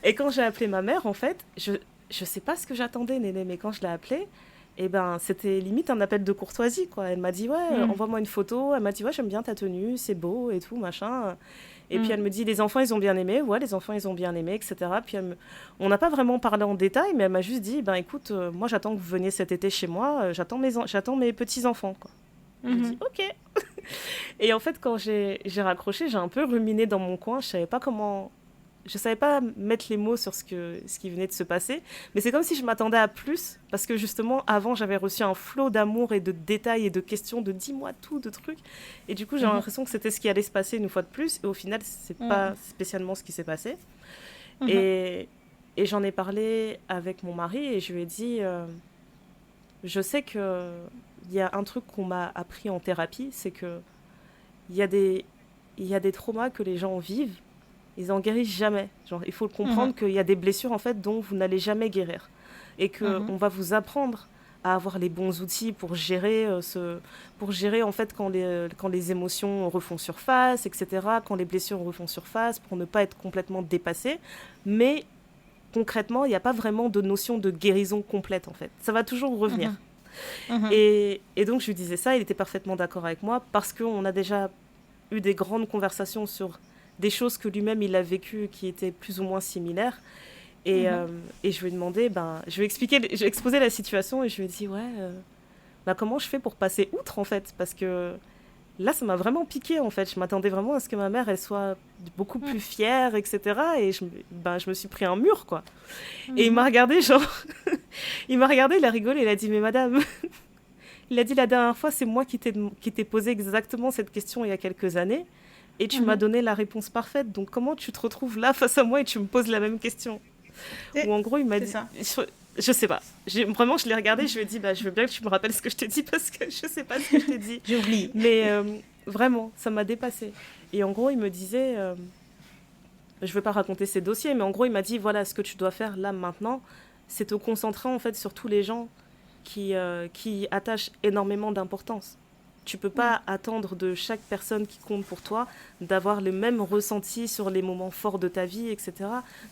Et quand j'ai appelé ma mère, en fait, je sais pas ce que j'attendais, Néné, mais quand je l'ai appelée, Et ben, c'était limite un appel de courtoisie, quoi. Elle m'a dit, ouais, envoie-moi une photo. Elle m'a dit, ouais, j'aime bien ta tenue, c'est beau et tout, machin. Et puis elle me dit, les enfants, ils ont bien aimé. Ouais, les enfants, ils ont bien aimé, etc. Puis on n'a pas vraiment parlé en détail, mais elle m'a juste dit, ben écoute, moi, j'attends que vous veniez cet été chez moi. J'attends mes petits-enfants, quoi. J'ai dit, ok. Et en fait, quand j'ai raccroché, j'ai un peu ruminé dans mon coin. Je savais pas mettre les mots sur ce qui venait de se passer, mais c'est comme si je m'attendais à plus, parce que justement, avant, j'avais reçu un flot d'amour et de détails et de questions, de dis-moi tout, de trucs. Et du coup, j'ai l'impression que c'était ce qui allait se passer une fois de plus, et au final, c'est pas spécialement ce qui s'est passé. Et j'en ai parlé avec mon mari, et je lui ai dit, je sais qu'il y a un truc qu'on m'a appris en thérapie, c'est que il y a des traumas que les gens vivent, ils en guérissent jamais. Genre, il faut comprendre qu'il y a des blessures en fait dont vous n'allez jamais guérir et que on va vous apprendre à avoir les bons outils pour gérer en fait quand les émotions refont surface, etc. Quand les blessures refont surface, pour ne pas être complètement dépassé. Mais concrètement, il n'y a pas vraiment de notion de guérison complète en fait. Ça va toujours revenir. Et donc je lui disais ça, il était parfaitement d'accord avec moi parce qu'on a déjà eu des grandes conversations sur des choses que lui-même il a vécues qui étaient plus ou moins similaires. Et je lui ai demandé, je lui ai exposé la situation et je lui ai dit, comment je fais pour passer outre en fait? Parce que là, ça m'a vraiment piqué en fait. Je m'attendais vraiment à ce que ma mère, elle soit beaucoup plus fière, etc. Et je me suis pris un mur, quoi. Et il m'a regardé, il m'a regardé, il a rigolé, il a dit, mais madame, il a dit la dernière fois, c'est moi qui t'ai posé exactement cette question il y a quelques années. Et tu m'as donné la réponse parfaite. Donc, comment tu te retrouves là face à moi et tu me poses la même question? Ou en gros, il m'a dit... Je sais pas. Vraiment, je l'ai regardé, je lui ai dit, je veux bien que tu me rappelles ce que je t'ai dit parce que je sais pas ce que je t'ai dit. J'oublie. Mais vraiment, ça m'a dépassée. Et en gros, il me disait... je veux pas raconter ses dossiers, mais en gros, il m'a dit, voilà, ce que tu dois faire là, maintenant, c'est te concentrer en fait sur tous les gens qui attachent énormément d'importance. Tu peux pas attendre de chaque personne qui compte pour toi d'avoir le même ressenti sur les moments forts de ta vie, etc.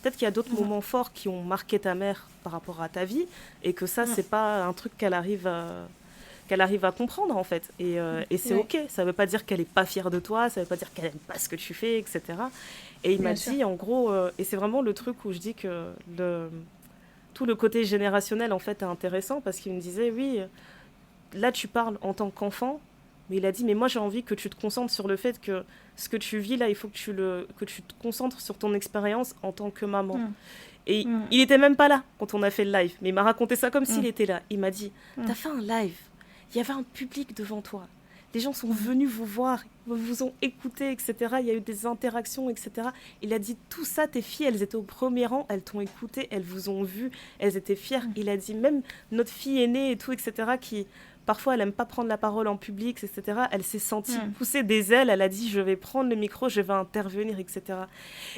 Peut-être qu'il y a d'autres moments forts qui ont marqué ta mère par rapport à ta vie et que ça, c'est pas un truc qu'elle arrive à comprendre, en fait. Et c'est OK. Ça veut pas dire qu'elle est pas fière de toi, ça veut pas dire qu'elle aime pas ce que tu fais, etc. Et il m'a dit, en gros, et c'est vraiment le truc où je dis que tout le côté générationnel, en fait, est intéressant parce qu'il me disait, oui, là, tu parles en tant qu'enfant. Mais il a dit, mais moi j'ai envie que tu te concentres sur le fait que ce que tu vis là, il faut que tu te concentres sur ton expérience en tant que maman. Et il était même pas là quand on a fait le live, mais il m'a raconté ça comme s'il était là. Il m'a dit, t'as fait un live, il y avait un public devant toi. Les gens sont venus vous voir, vous ont écouté, etc. Il y a eu des interactions, etc. Il a dit, tout ça, tes filles, elles étaient au premier rang, elles t'ont écouté, elles vous ont vu, elles étaient fières. Il a dit, même notre fille aînée et tout, etc., qui... Parfois, elle n'aime pas prendre la parole en public, etc. Elle s'est sentie pousser des ailes. Elle a dit, je vais prendre le micro, je vais intervenir, etc.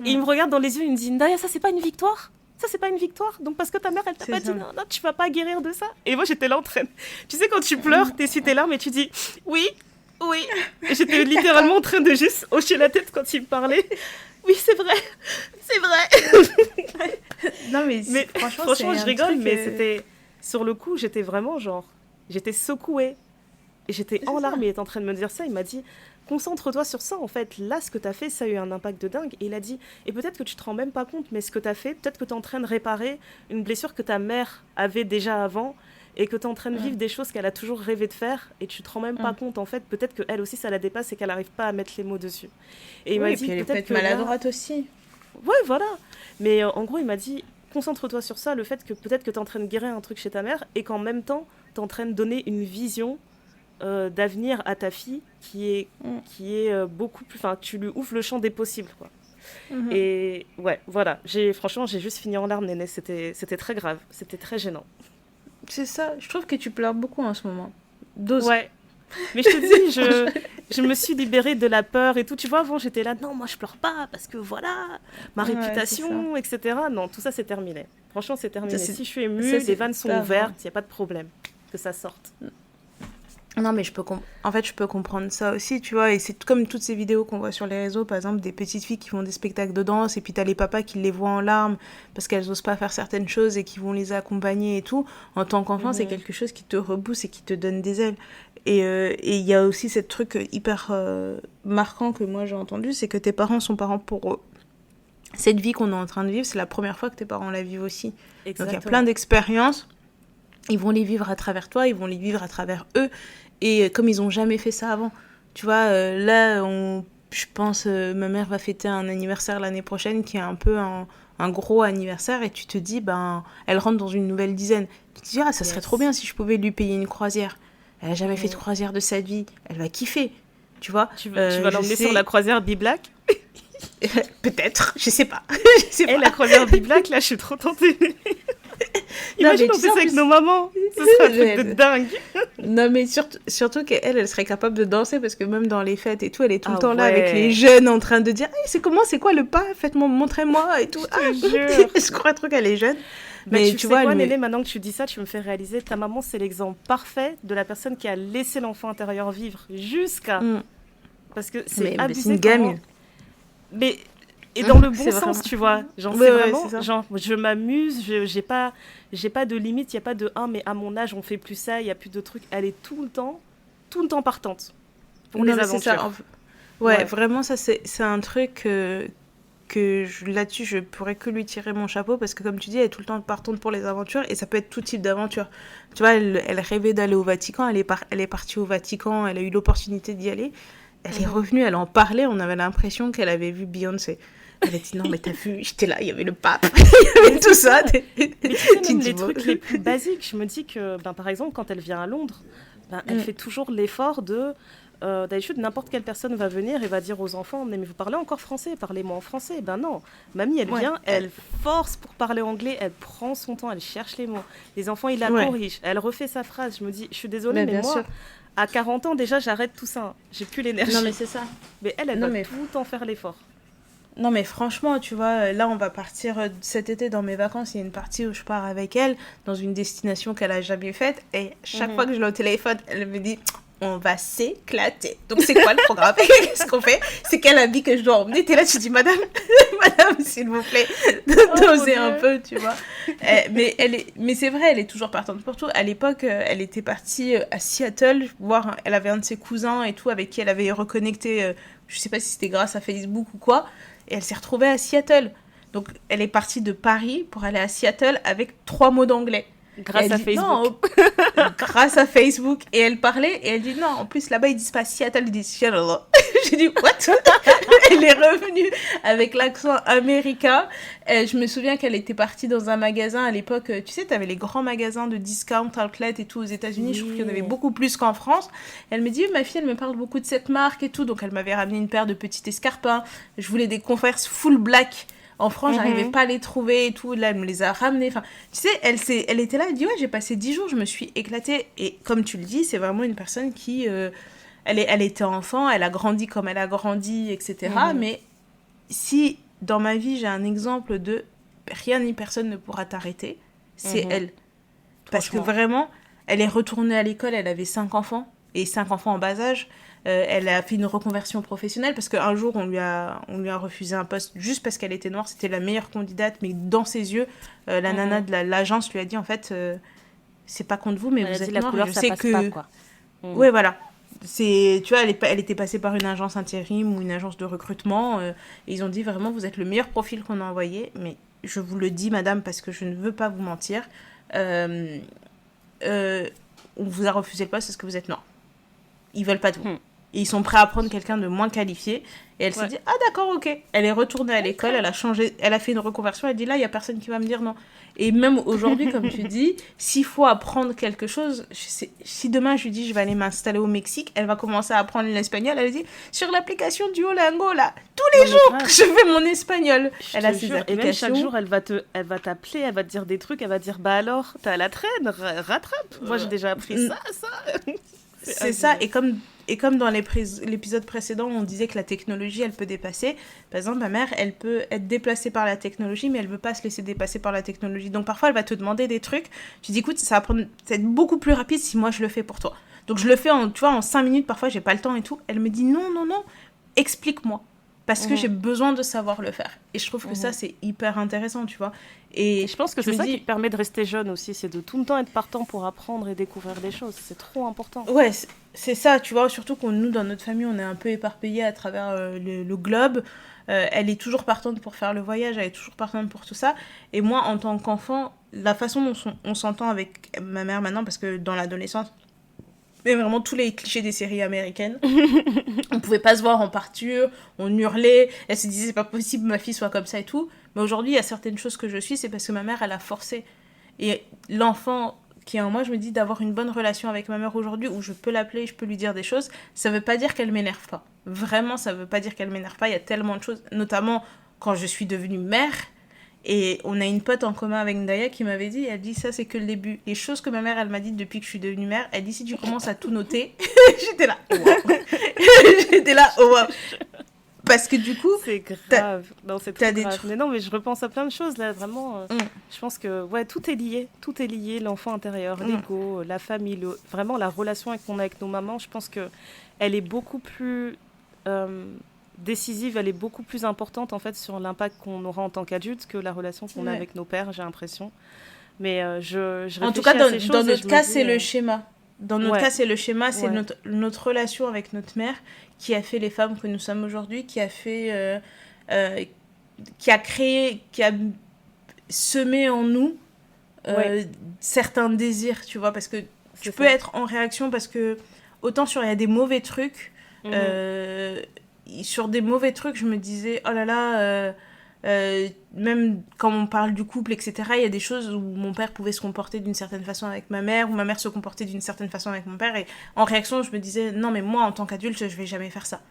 Et il me regarde dans les yeux, il me dit, Ndaya, ça, c'est pas une victoire? Ça, c'est pas une victoire? Donc, parce que ta mère, elle t'a pas dit, non, tu vas pas guérir de ça. Et moi, j'étais là en train... Tu sais, quand tu pleures, t'essuies tes larmes et tu dis, oui. Et j'étais littéralement en train de juste hocher la tête quand il me parlait. Oui, c'est vrai. Non, mais franchement, je rigole, mais c'était... Sur le coup, j'étais vraiment genre... J'étais secouée. Et j'étais en larmes, il était en train de me dire ça. Il m'a dit, concentre-toi sur ça, en fait. Là, ce que tu as fait, ça a eu un impact de dingue. Et il a dit, et peut-être que tu te rends même pas compte, mais ce que tu as fait, peut-être que tu es en train de réparer une blessure que ta mère avait déjà avant et que tu es en train de vivre des choses qu'elle a toujours rêvé de faire et tu te rends même pas compte, en fait. Peut-être qu'elle aussi, ça la dépasse et qu'elle n'arrive pas à mettre les mots dessus. Et il m'a dit, elle peut-être maladroite aussi. Ouais, voilà. Mais en gros, il m'a dit, concentre-toi sur ça, le fait que peut-être que tu es en train de guérir un truc chez ta mère et qu'en même temps, tu es en train de donner une vision d'avenir à ta fille qui est beaucoup plus... Enfin, tu lui ouvres le champ des possibles, quoi. Et ouais, voilà. Franchement, j'ai juste fini en larmes, Néné. C'était très grave. C'était très gênant. C'est ça. Je trouve que tu pleures beaucoup en ce moment. Dose. Ouais. Mais je te dis, je me suis libérée de la peur et tout. Tu vois, avant, j'étais là, non, moi, je pleure pas parce que voilà, ma réputation, etc. Non, tout ça, c'est terminé. Franchement, c'est terminé. Si je suis émue, les vannes sont ouvertes, il n'y a pas de problème que ça sorte. Non, mais en fait, je peux comprendre ça aussi, tu vois. Et c'est comme toutes ces vidéos qu'on voit sur les réseaux, par exemple, des petites filles qui font des spectacles de danse, et puis t'as les papas qui les voient en larmes parce qu'elles n'osent pas faire certaines choses et qui vont les accompagner et tout. En tant qu'enfant, c'est quelque chose qui te rebooste et qui te donne des ailes. Et il y a aussi ce truc hyper marquant que moi j'ai entendu, c'est que tes parents sont parents pour eux. Cette vie qu'on est en train de vivre, c'est la première fois que tes parents la vivent aussi. Exactement. Donc il y a plein d'expériences. Ils vont les vivre à travers toi, ils vont les vivre à travers eux. Et comme ils n'ont jamais fait ça avant. Tu vois, là, je pense, ma mère va fêter un anniversaire l'année prochaine qui est un peu un gros anniversaire. Et tu te dis, ben, elle rentre dans une nouvelle dizaine. Tu te dis, ah, ça serait trop bien si je pouvais lui payer une croisière. Elle n'a jamais fait de croisière de sa vie. Elle va kiffer. Tu vois, tu vas l'emmener sur la croisière Biblac. Peut-être, je sais pas. La croisière Biblac, là, je suis trop tentée. Imagine, on fait ça avec nos mamans. Ce serait un truc de dingue. Non, mais surtout qu'elle serait capable de danser parce que même dans les fêtes et tout, elle est tout le temps là avec les jeunes en train de dire hey, c'est quoi le pas? Faites-moi, montrez-moi et tout. Je crois trop qu'elle est jeune. Mais tu vois, Néné, maintenant que tu dis ça, tu me fais réaliser, ta maman, c'est l'exemple parfait de la personne qui a laissé l'enfant intérieur vivre jusqu'à... Parce que c'est abusé. C'est une gamine. Mais... Et dans le bon sens, vraiment... tu vois. Genre, c'est vraiment, genre, je m'amuse, j'ai pas de limite, il n'y a pas de mais à mon âge, on fait plus ça, il n'y a plus de trucs. Elle est tout le temps partante pour les aventures. Ouais, vraiment, ça, c'est un truc là-dessus, je pourrais que lui tirer mon chapeau parce que, comme tu dis, elle est tout le temps partante pour les aventures et ça peut être tout type d'aventure. Tu vois, elle rêvait d'aller au Vatican, elle est partie au Vatican, elle a eu l'opportunité d'y aller. Elle est revenue, elle en parlait, on avait l'impression qu'elle avait vu Beyoncé. Elle a dit non, mais t'as vu, j'étais là, il y avait le pape, il y avait tout ça. Mais tu sais, même les trucs les plus basiques, je me dis que, par exemple, quand elle vient à Londres, elle fait toujours l'effort de... d'habitude, n'importe quelle personne va venir et va dire aux enfants mais vous parlez encore français, parlez-moi en français. Ben non, mamie, elle vient, elle force pour parler anglais, elle prend son temps, elle cherche les mots. Les enfants, ils la corrigent, elle refait sa phrase. Je me dis, je suis désolée, mais moi... À 40 ans, déjà, j'arrête tout ça. J'ai plus l'énergie. Non, mais c'est ça. Mais elle doit tout le temps faire l'effort. Non, mais franchement, tu vois, là, on va partir cet été dans mes vacances. Il y a une partie où je pars avec elle dans une destination qu'elle a jamais faite. Et chaque fois que je l'ai au téléphone, elle me dit... On va s'éclater. Donc, c'est quoi le programme? Qu'est-ce qu'on fait? C'est quel habit que je dois emmener? T'es là, tu dis, madame, s'il vous plaît, d'oser un peu, tu vois. Mais c'est vrai, elle est toujours partante pour tout. À l'époque, elle était partie à Seattle voir, elle avait un de ses cousins et tout, avec qui elle avait reconnecté, je sais pas si c'était grâce à Facebook ou quoi, et elle s'est retrouvée à Seattle. Donc, elle est partie de Paris pour aller à Seattle avec 3 mots d'anglais. Grâce à Facebook. Non, grâce à Facebook. Et elle parlait et elle dit non, en plus là-bas ils disent pas Seattle, ils disent Seattle. J'ai dit what? Elle est revenue avec l'accent américain. Et je me souviens qu'elle était partie dans un magasin à l'époque. Tu sais, t'avais les grands magasins de discount, outlet et tout aux États-Unis. Je trouve qu'il y en avait beaucoup plus qu'en France. Elle me dit ma fille, elle me parle beaucoup de cette marque et tout. Donc elle m'avait ramené une paire de petits escarpins. Je voulais des Converse full black. En France, j'arrivais pas à les trouver et tout. Là, elle me les a ramenés. Enfin, tu sais, elle était là, elle dit ouais, j'ai passé 10 jours, je me suis éclatée. Et comme tu le dis, c'est vraiment une personne qui... elle était enfant, elle a grandi comme elle a grandi, etc. Mais si dans ma vie, j'ai un exemple de rien ni personne ne pourra t'arrêter, c'est elle. Parce que vraiment, elle est retournée à l'école, elle avait 5 enfants. Et 5 enfants en bas âge. Elle a fait une reconversion professionnelle parce qu'un jour, on lui a refusé un poste juste parce qu'elle était noire. C'était la meilleure candidate, mais dans ses yeux, la nana de l'agence lui a dit en fait, c'est pas contre vous, mais vous êtes noire. Je sais que... pas, quoi. Ouais, voilà. Tu vois, elle était passée par une agence intérim ou une agence de recrutement. Et ils ont dit vraiment, vous êtes le meilleur profil qu'on a envoyé. Mais je vous le dis, madame, parce que je ne veux pas vous mentir. On vous a refusé le poste parce que vous êtes noire. Ils veulent pas de vous. Et ils sont prêts à prendre quelqu'un de moins qualifié. Et elle s'est dit, ah d'accord, ok. Elle est retournée à l'école, elle a changé, elle a fait une reconversion, elle dit, là, il n'y a personne qui va me dire non. Et même aujourd'hui, comme tu dis, s'il faut apprendre quelque chose, si demain je lui dis, je vais aller m'installer au Mexique, elle va commencer à apprendre l'espagnol, elle dit, sur l'application Duolingo, là, tous les jours, je fais mon espagnol. Elle a ses applications. Et même chaque jour, elle va t'appeler, elle va te dire des trucs, elle va te dire, bah alors, t'as la traîne, rattrape. Moi, j'ai déjà appris ça. C'est ça, et comme dans l'épisode précédent, on disait que la technologie, elle peut dépasser. Par exemple, ma mère, elle peut être déplacée par la technologie, mais elle ne veut pas se laisser dépasser par la technologie. Donc parfois, elle va te demander des trucs. Tu dis, écoute, ça va être beaucoup plus rapide si moi, je le fais pour toi. Donc je le fais tu vois, en 5 minutes, parfois j'ai pas le temps et tout. Elle me dit non, non, non, explique-moi. Parce que j'ai besoin de savoir le faire. Et je trouve que ça, c'est hyper intéressant, tu vois. Et je pense que c'est ça qui permet de rester jeune aussi, c'est de tout le temps être partant pour apprendre et découvrir des choses. C'est trop important. Ouais, c'est ça, tu vois. Surtout que nous, dans notre famille, on est un peu éparpillés à travers le globe. Elle est toujours partante pour faire le voyage, elle est toujours partante pour tout ça. Et moi, en tant qu'enfant, la façon dont on s'entend avec ma mère maintenant, parce que dans l'adolescence, mais vraiment tous les clichés des séries américaines. On pouvait pas se voir en parture, on hurlait, elle se disait c'est pas possible ma fille soit comme ça et tout. Mais aujourd'hui, il y a certaines choses que je suis, c'est parce que ma mère, elle a forcé. Et l'enfant qui est en moi, je me dis d'avoir une bonne relation avec ma mère aujourd'hui, où je peux l'appeler, je peux lui dire des choses, ça veut pas dire qu'elle m'énerve pas. Vraiment, ça veut pas dire qu'elle m'énerve pas, il y a tellement de choses, notamment quand je suis devenue mère. Et on a une pote en commun avec Ndaya qui m'avait dit, elle dit ça c'est que le début. Les choses que ma mère elle m'a dit depuis que je suis devenue mère, elle dit si tu commences à tout noter, j'étais là, oh wow. J'étais là, oh wow. Parce que du coup, c'est grave. Non, c'est trop grave. Mais non, mais je repense à plein de choses là, vraiment. Je pense que ouais, tout est lié, l'enfant intérieur, l'ego, la famille, vraiment la relation qu'on a avec nos mamans. Je pense que elle est beaucoup plus décisive, elle est beaucoup plus importante en fait sur l'impact qu'on aura en tant qu'adulte que la relation qu'on a avec nos pères, j'ai l'impression. Mais je en tout cas, dans notre cas, c'est le schéma. Dans notre cas, c'est le schéma, c'est notre relation avec notre mère qui a fait les femmes que nous sommes aujourd'hui, qui a fait, qui a créé, qui a semé en nous certains désirs, tu vois, parce que tu peux être en réaction parce que autant il y a des mauvais trucs. Sur des mauvais trucs, je me disais, oh là là, même quand on parle du couple, etc., il y a des choses où mon père pouvait se comporter d'une certaine façon avec ma mère, ou ma mère se comportait d'une certaine façon avec mon père, et en réaction, je me disais, non, mais moi, en tant qu'adulte, je vais jamais faire ça.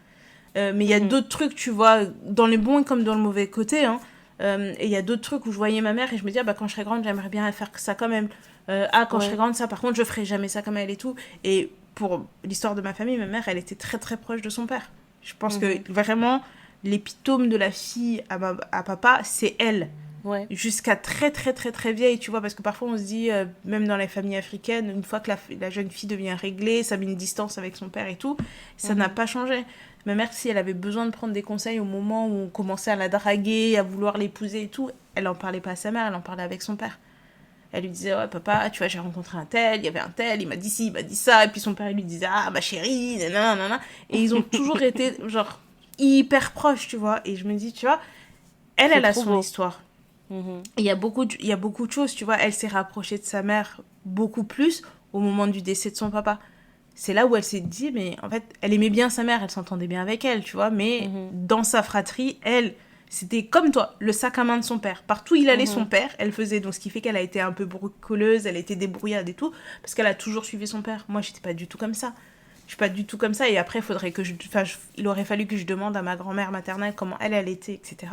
Mais il y a d'autres trucs, tu vois, dans le bon comme dans le mauvais côté, hein, et il y a d'autres trucs où je voyais ma mère, et je me disais, bah, quand je serai grande, j'aimerais bien faire ça quand même. Quand je serai grande, ça, par contre, je ferai jamais ça comme elle et tout. Et pour l'histoire de ma famille, ma mère, elle était très, très proche de son père. Je pense que vraiment, l'épitome de la fille à papa, c'est elle. Ouais. Jusqu'à très, très, très, très vieille, tu vois, parce que parfois on se dit, même dans les familles africaines, une fois que la jeune fille devient réglée, ça met une distance avec son père et tout, ça n'a pas changé. Ma mère, si elle avait besoin de prendre des conseils au moment où on commençait à la draguer, à vouloir l'épouser et tout, elle n'en parlait pas à sa mère, elle en parlait avec son père. Elle lui disait, ouais, papa, tu vois, j'ai rencontré un tel, il y avait un tel, il m'a dit ci, il m'a dit ça. Et puis son père, il lui disait, ah, ma chérie, nanana. Et ils ont toujours été, genre, hyper proches, tu vois. Et je me dis, tu vois, elle a son histoire. Il y a beaucoup de choses, tu vois. Elle s'est rapprochée de sa mère beaucoup plus au moment du décès de son papa. C'est là où elle s'est dit, mais en fait, elle aimait bien sa mère, elle s'entendait bien avec elle, tu vois. Mais dans sa fratrie, elle... C'était comme toi, le sac à main de son père. Partout où il allait, son père, elle faisait. Donc, ce qui fait qu'elle a été un peu bricoleuse, elle a été débrouillarde et tout, parce qu'elle a toujours suivi son père. Moi, j'étais pas du tout comme ça. Je suis pas du tout comme ça. Et après, il aurait fallu que je demande à ma grand-mère maternelle comment elle était, etc.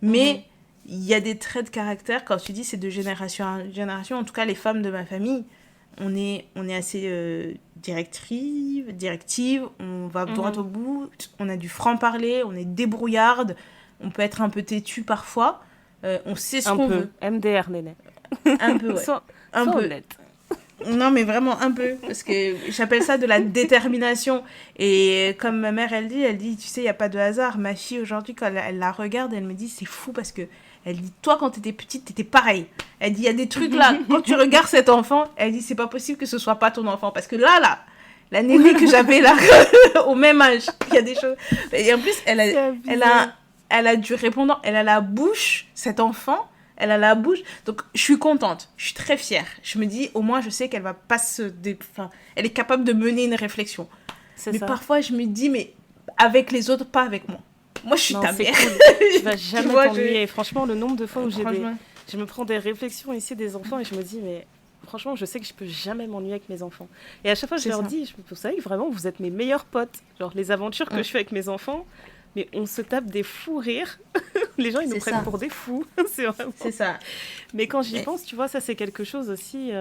Mais il y a des traits de caractère, quand tu dis c'est de génération en génération, en tout cas, les femmes de ma famille, on est assez directive, on va droit au but, on a du franc-parler, on est débrouillarde. On peut être un peu têtu parfois. On sait ce qu'on veut. MDR, Néné. Un peu, ouais. Sois honnête. Non, mais vraiment un peu. Parce que j'appelle ça de la détermination. Et comme ma mère, elle dit, tu sais, il n'y a pas de hasard. Ma fille, aujourd'hui, quand elle la regarde, elle me dit, c'est fou parce que... Elle dit, toi, quand t'étais petite, t'étais pareil. Elle dit, il y a des trucs là. Quand tu regardes cet enfant, elle dit, c'est pas possible que ce soit pas ton enfant. Parce que là... La Néné que j'avais là, au même âge, il y a des choses... Et en plus, elle a du répondant, elle a la bouche, cet enfant, elle a la bouche. Donc, je suis contente, je suis très fière. Je me dis, au moins, je sais qu'elle va pas elle est capable de mener une réflexion. Mais parfois, je me dis, mais avec les autres, pas avec moi. Moi, je suis ta mère. Cool. Tu vas jamais t'ennuyer. Franchement, le nombre de fois où je me prends des réflexions ici des enfants et je me dis, mais franchement, je sais que je peux jamais m'ennuyer avec mes enfants. Et à chaque fois, je leur dis, vous savez, vraiment, vous êtes mes meilleurs potes. Genre, les aventures que je fais avec mes enfants... Mais on se tape des fous rires. Les gens, ils nous prennent pour des fous. C'est ça. Mais quand j'y pense, tu vois, ça, c'est quelque chose aussi...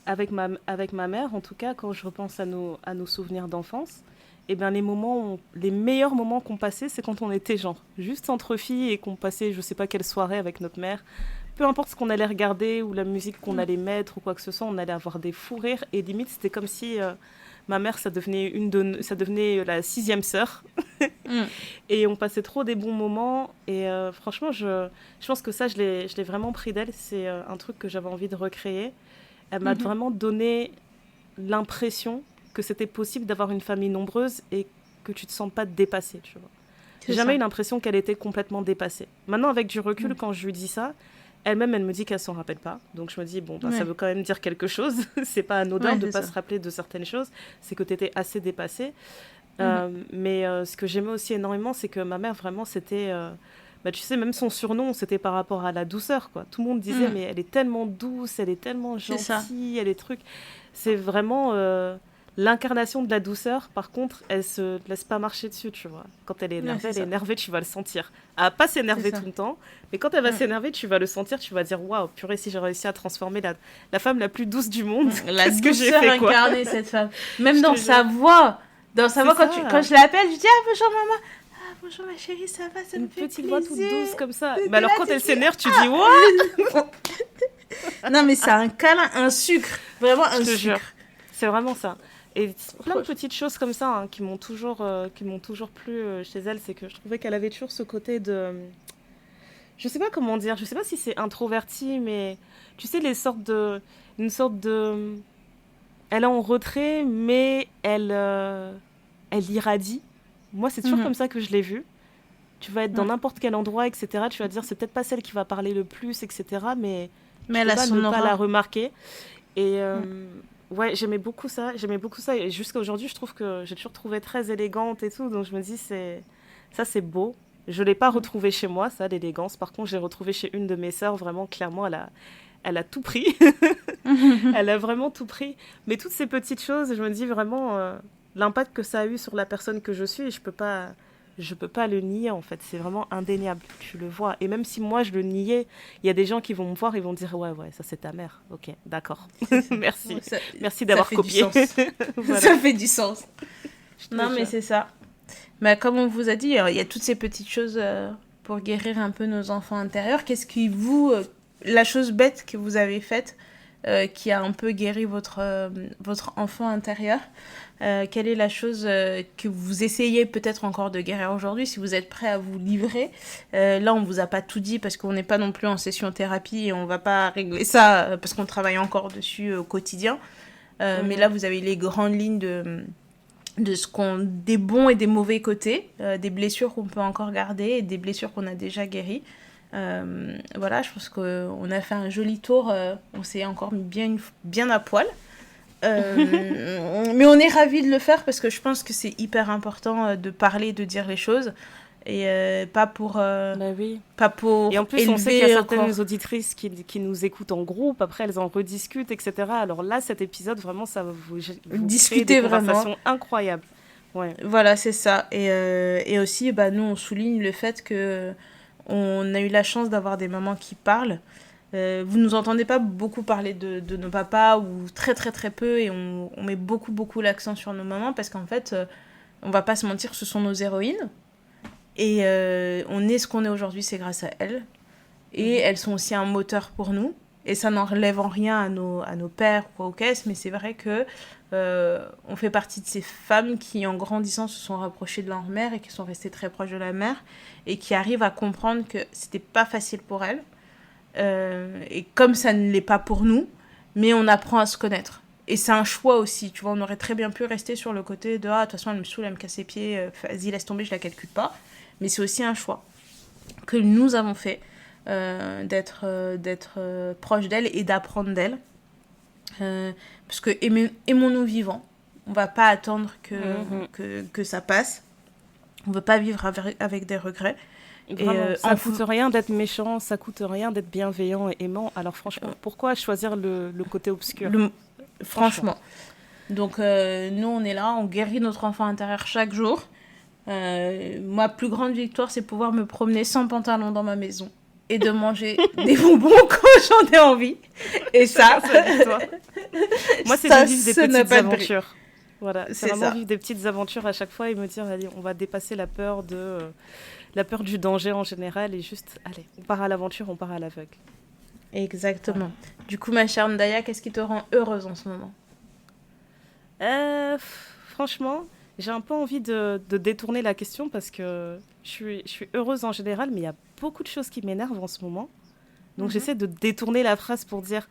avec ma mère, en tout cas, quand je repense à nos souvenirs d'enfance, eh ben, les meilleurs moments qu'on passait, c'est quand on était genre juste entre filles et qu'on passait, je sais pas quelle soirée avec notre mère. peu importe ce qu'on allait regarder ou la musique qu'on allait mettre ou quoi que ce soit, on allait avoir des fous rires. Et limite, c'était comme si ma mère, ça devenait la 6e sœur. Mm. Et on passait trop des bons moments. Et franchement, je pense que ça, je l'ai vraiment pris d'elle. C'est un truc que j'avais envie de recréer. Elle m'a vraiment donné l'impression que c'était possible d'avoir une famille nombreuse et que tu te sens pas dépassée, tu vois. J'ai jamais eu l'impression qu'elle était complètement dépassée. Maintenant, avec du recul, quand je lui dis ça, elle-même, elle me dit qu'elle s'en rappelle pas. Donc je me dis, bon, ça veut quand même dire quelque chose. C'est pas anodin de pas se rappeler de certaines choses. C'est que tu étais assez dépassée. Mais ce que j'aimais aussi énormément, c'est que ma mère, vraiment, c'était... tu sais, même son surnom, c'était par rapport à la douceur, quoi. Tout le monde disait, mais elle est tellement douce, elle est tellement gentille, elle est truc... C'est vraiment... l'incarnation de la douceur, par contre, elle se laisse pas marcher dessus, tu vois. Quand elle est énervée, tu vas le sentir. Elle va pas s'énerver tout le temps, mais quand elle va s'énerver, tu vas le sentir, tu vas dire waouh, purée, si j'ai réussi à transformer la femme la plus douce du monde, qu'est-ce que j'ai fait, quoi. Incarnée, cette femme. Même dans sa voix, quand je l'appelle, je dis bonjour maman. Ah, bonjour ma chérie, ça va, ça me fait plaisir. Une petite voix toute douce comme ça. Mais alors quand elle s'énerve, tu dis what. Non mais c'est un câlin, un sucre, vraiment un sucre. Jure. C'est vraiment ça. Et plein de petites choses comme ça qui m'ont toujours plu chez elle, c'est que je trouvais qu'elle avait toujours ce côté de... Je sais pas comment dire, je sais pas si c'est introverti, mais tu sais, une sorte de... Elle est en retrait, mais elle irradie. Moi, c'est toujours comme ça que je l'ai vue. Tu vas être dans n'importe quel endroit, etc. Tu vas te dire, c'est peut-être pas celle qui va parler le plus, etc. Mais elle a son aura. Pas la remarquer. Et... ouais, j'aimais beaucoup ça. Et jusqu'à aujourd'hui, je trouve que j'ai toujours trouvé très élégante et tout. Donc, je me dis, ça, c'est beau. Je ne l'ai pas retrouvé chez moi, ça, l'élégance. Par contre, j'ai retrouvé chez une de mes sœurs. Vraiment, clairement, elle a tout pris. Elle a vraiment tout pris. Mais toutes ces petites choses, je me dis vraiment l'impact que ça a eu sur la personne que je suis. Et je peux pas le nier, en fait. C'est vraiment indéniable. Tu le vois. Et même si moi, je le niais, il y a des gens qui vont me voir et vont dire ouais, ça, c'est ta mère. Ok, d'accord. Merci. Ouais, merci d'avoir copié. Voilà. Ça fait du sens. Non, mais c'est ça. Mais comme on vous a dit, il y a toutes ces petites choses pour guérir un peu nos enfants intérieurs. Qu'est-ce qui la chose bête que vous avez faite qui a un peu guéri votre enfant intérieur, quelle est la chose que vous essayez peut-être encore de guérir aujourd'hui, si vous êtes prêt à vous livrer. Là, on ne vous a pas tout dit parce qu'on n'est pas non plus en session thérapie et on ne va pas régler ça parce qu'on travaille encore dessus au quotidien. Mais là, vous avez les grandes lignes des bons et des mauvais côtés, des blessures qu'on peut encore garder et des blessures qu'on a déjà guéries. Voilà, je pense qu'on a fait un joli tour, on s'est encore mis bien à poil. Mais on est ravis de le faire parce que je pense que c'est hyper important de parler, de dire les choses et pas pour pas pour et en plus on sait qu'il y a certaines auditrices qui nous écoutent en groupe, après elles en rediscutent, etc. Alors là, cet épisode, vraiment, ça va vous discuter des conversations incroyables. Ouais. Voilà, c'est ça. Et aussi, nous, on souligne le fait que on a eu la chance d'avoir des mamans qui parlent. Vous nous entendez pas beaucoup parler de nos papas, ou très très très peu, et on met beaucoup l'accent sur nos mamans parce qu'en fait, on va pas se mentir, ce sont nos héroïnes. Et on est ce qu'on est aujourd'hui, c'est grâce à elles. Et elles sont aussi un moteur pour nous. Et ça n'enlève en rien à nos pères ou aux caisses, mais c'est vrai que on fait partie de ces femmes qui, en grandissant, se sont rapprochées de leur mère et qui sont restées très proches de la mère et qui arrivent à comprendre que c'était pas facile pour elles. Et comme ça ne l'est pas pour nous, mais on apprend à se connaître. Et c'est un choix aussi, tu vois, on aurait très bien pu rester sur le côté de « Ah, de toute façon, elle me saoule, elle me casse les pieds, vas-y, laisse tomber, je la calcule pas ». Mais c'est aussi un choix que nous avons fait, d'être proche d'elle et d'apprendre d'elle. Parce que aimons-nous vivants. On va pas attendre que ça passe. On veut pas vivre avec des regrets. Ça coûte rien d'être méchant, ça coûte rien d'être bienveillant et aimant. Alors franchement, pourquoi choisir le côté obscur ? Franchement. Donc nous, on est là, on guérit notre enfant intérieur chaque jour. Ma plus grande victoire, c'est pouvoir me promener sans pantalon dans ma maison et de manger des bonbons quand j'en ai envie. Et ça, moi, c'est de vivre des petites aventures. Voilà, c'est vraiment vivre des petites aventures à chaque fois et me dire, allez, on va dépasser la peur du danger en général et juste, allez, on part à l'aventure, on part à l'aveugle. Exactement. Du coup, ma chère Ndaya, qu'est-ce qui te rend heureuse en ce moment? Franchement, j'ai un peu envie de détourner la question parce que je suis heureuse en général, mais il y a beaucoup de choses qui m'énervent en ce moment. Donc Mhm. j'essaie de détourner la phrase pour dire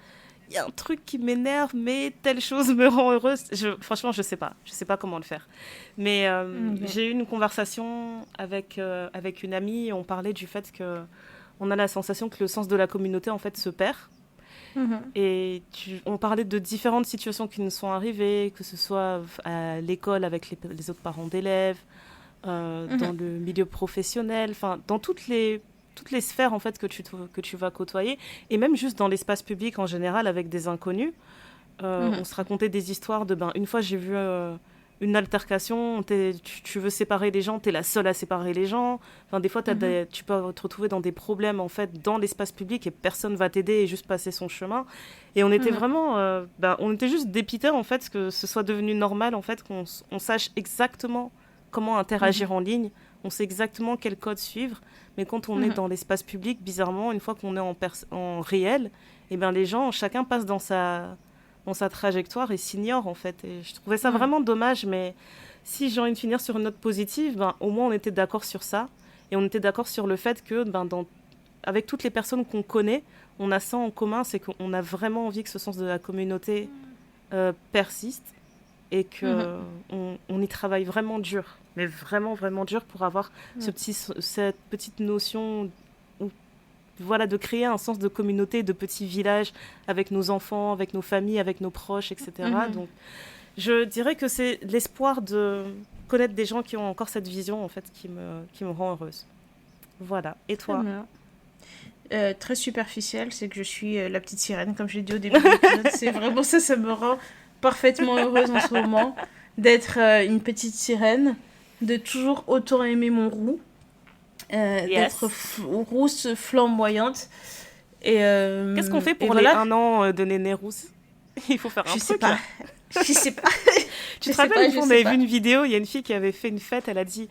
il y a un truc qui m'énerve, mais telle chose me rend heureuse. Franchement, je sais pas. Je sais pas comment le faire. Mais Ok. j'ai eu une conversation avec une amie et on parlait du fait que on a la sensation que le sens de la communauté en fait se perd. Mhm. Et on parlait de différentes situations qui nous sont arrivées, que ce soit à l'école avec les autres parents d'élèves, dans Mhm. le milieu professionnel, enfin dans toutes les sphères en fait que tu vas côtoyer, et même juste dans l'espace public en général avec des inconnus. On Mhm. se racontait des histoires de une fois j'ai vu une altercation, tu veux séparer les gens, t'es la seule à séparer les gens. Enfin, des fois, Mhm. tu peux te retrouver dans des problèmes en fait dans l'espace public et personne va t'aider et juste passer son chemin. Et on était Mhm. vraiment, on était juste dépités en fait que ce soit devenu normal en fait on sache exactement comment Mhm. interagir en ligne, on sait exactement quel code suivre. Mais quand on est Mhm. dans l'espace public, bizarrement, une fois qu'on est en réel, et ben les gens, chacun passe dans sa trajectoire et s'ignore en fait. Et je trouvais ça Mhm. vraiment dommage, mais si j'ai envie de finir sur une note positive, au moins on était d'accord sur ça. Et on était d'accord sur le fait que avec toutes les personnes qu'on connaît, on a ça en commun, c'est qu'on a vraiment envie que ce sens de la communauté persiste et Mhm. que on y travaille vraiment dur, mais vraiment vraiment dur pour avoir Mhm. cette petite notion voilà, de créer un sens de communauté, de petits villages avec nos enfants, avec nos familles, avec nos proches, etc. Mhm. Donc, je dirais que c'est l'espoir de connaître des gens qui ont encore cette vision, en fait, qui me rend heureuse. Voilà. Et Très toi? bien. Très superficielle, c'est que je suis la petite sirène, comme j'ai dit au début de l'épisode. C'est vraiment ça, ça me rend parfaitement heureuse en ce moment d'être une petite sirène, de toujours autant aimer mon roux, d'être Yes. rousse flamboyante. Qu'est-ce qu'on fait Et pour les voilà, un an de Néné Rousse? Il faut faire un je sais truc, pas. là. Je sais pas. Tu Je te sais rappelles pas, une je fois, on sais avait vu pas. une vidéo, il y a une fille qui avait fait une fête, elle a dit,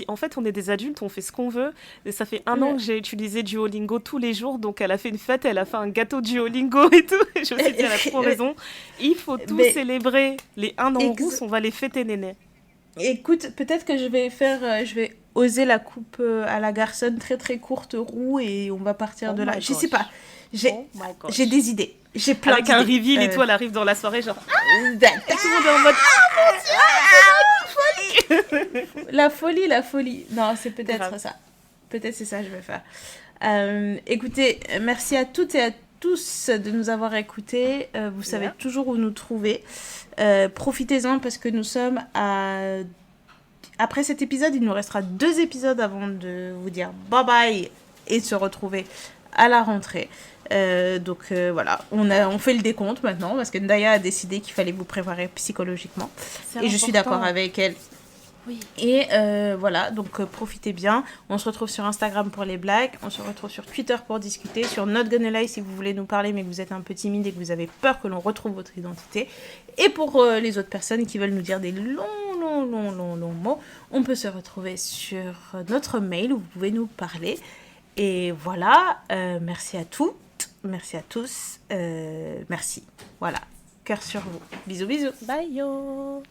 en fait, on est des adultes, on fait ce qu'on veut. Et ça fait un an Ouais. que j'ai utilisé Duolingo tous les jours, donc elle a fait une fête, elle a fait un gâteau Duolingo et tout. Et je me suis dit, elle a trop raison. Il faut tout Mais célébrer. Les un an rousses, ex- on va les fêter, Néné. écoute, peut-être que je vais faire, je vais oser la coupe à la garçonne très très courte roux et on va partir Oh de là. my Je sais pas. gosh. J'ai Oh my j'ai gosh. des idées. J'ai plein Avec un d'idées. reveal et tout, elle arrive dans la soirée, genre, D'accord. et tout le monde est en mode, La folie, la folie. Non, c'est peut-être grave. ça. Peut-être c'est ça que je vais faire. Écoutez, merci à toutes et à tous de nous avoir écoutés. Vous savez Yeah. toujours où nous trouver. Profitez-en parce que nous sommes à... Après cet épisode, il nous restera 2 épisodes avant de vous dire bye bye et de se retrouver à la rentrée. Voilà, on fait le décompte maintenant parce que Ndaya a décidé qu'il fallait vous préparer psychologiquement. C'est Et je suis d'accord important. avec elle. Oui. Et voilà, donc profitez bien. On se retrouve sur Instagram pour les blagues. On se retrouve sur Twitter pour discuter. Sur Not Gonna Lie si vous voulez nous parler mais que vous êtes un peu timide et que vous avez peur que l'on retrouve votre identité. Et pour les autres personnes qui veulent nous dire des longs mots, on peut se retrouver sur notre mail où vous pouvez nous parler. Et voilà, merci à toutes, merci à tous, merci. Voilà, cœur sur vous. Bisous bisous. Bye yo.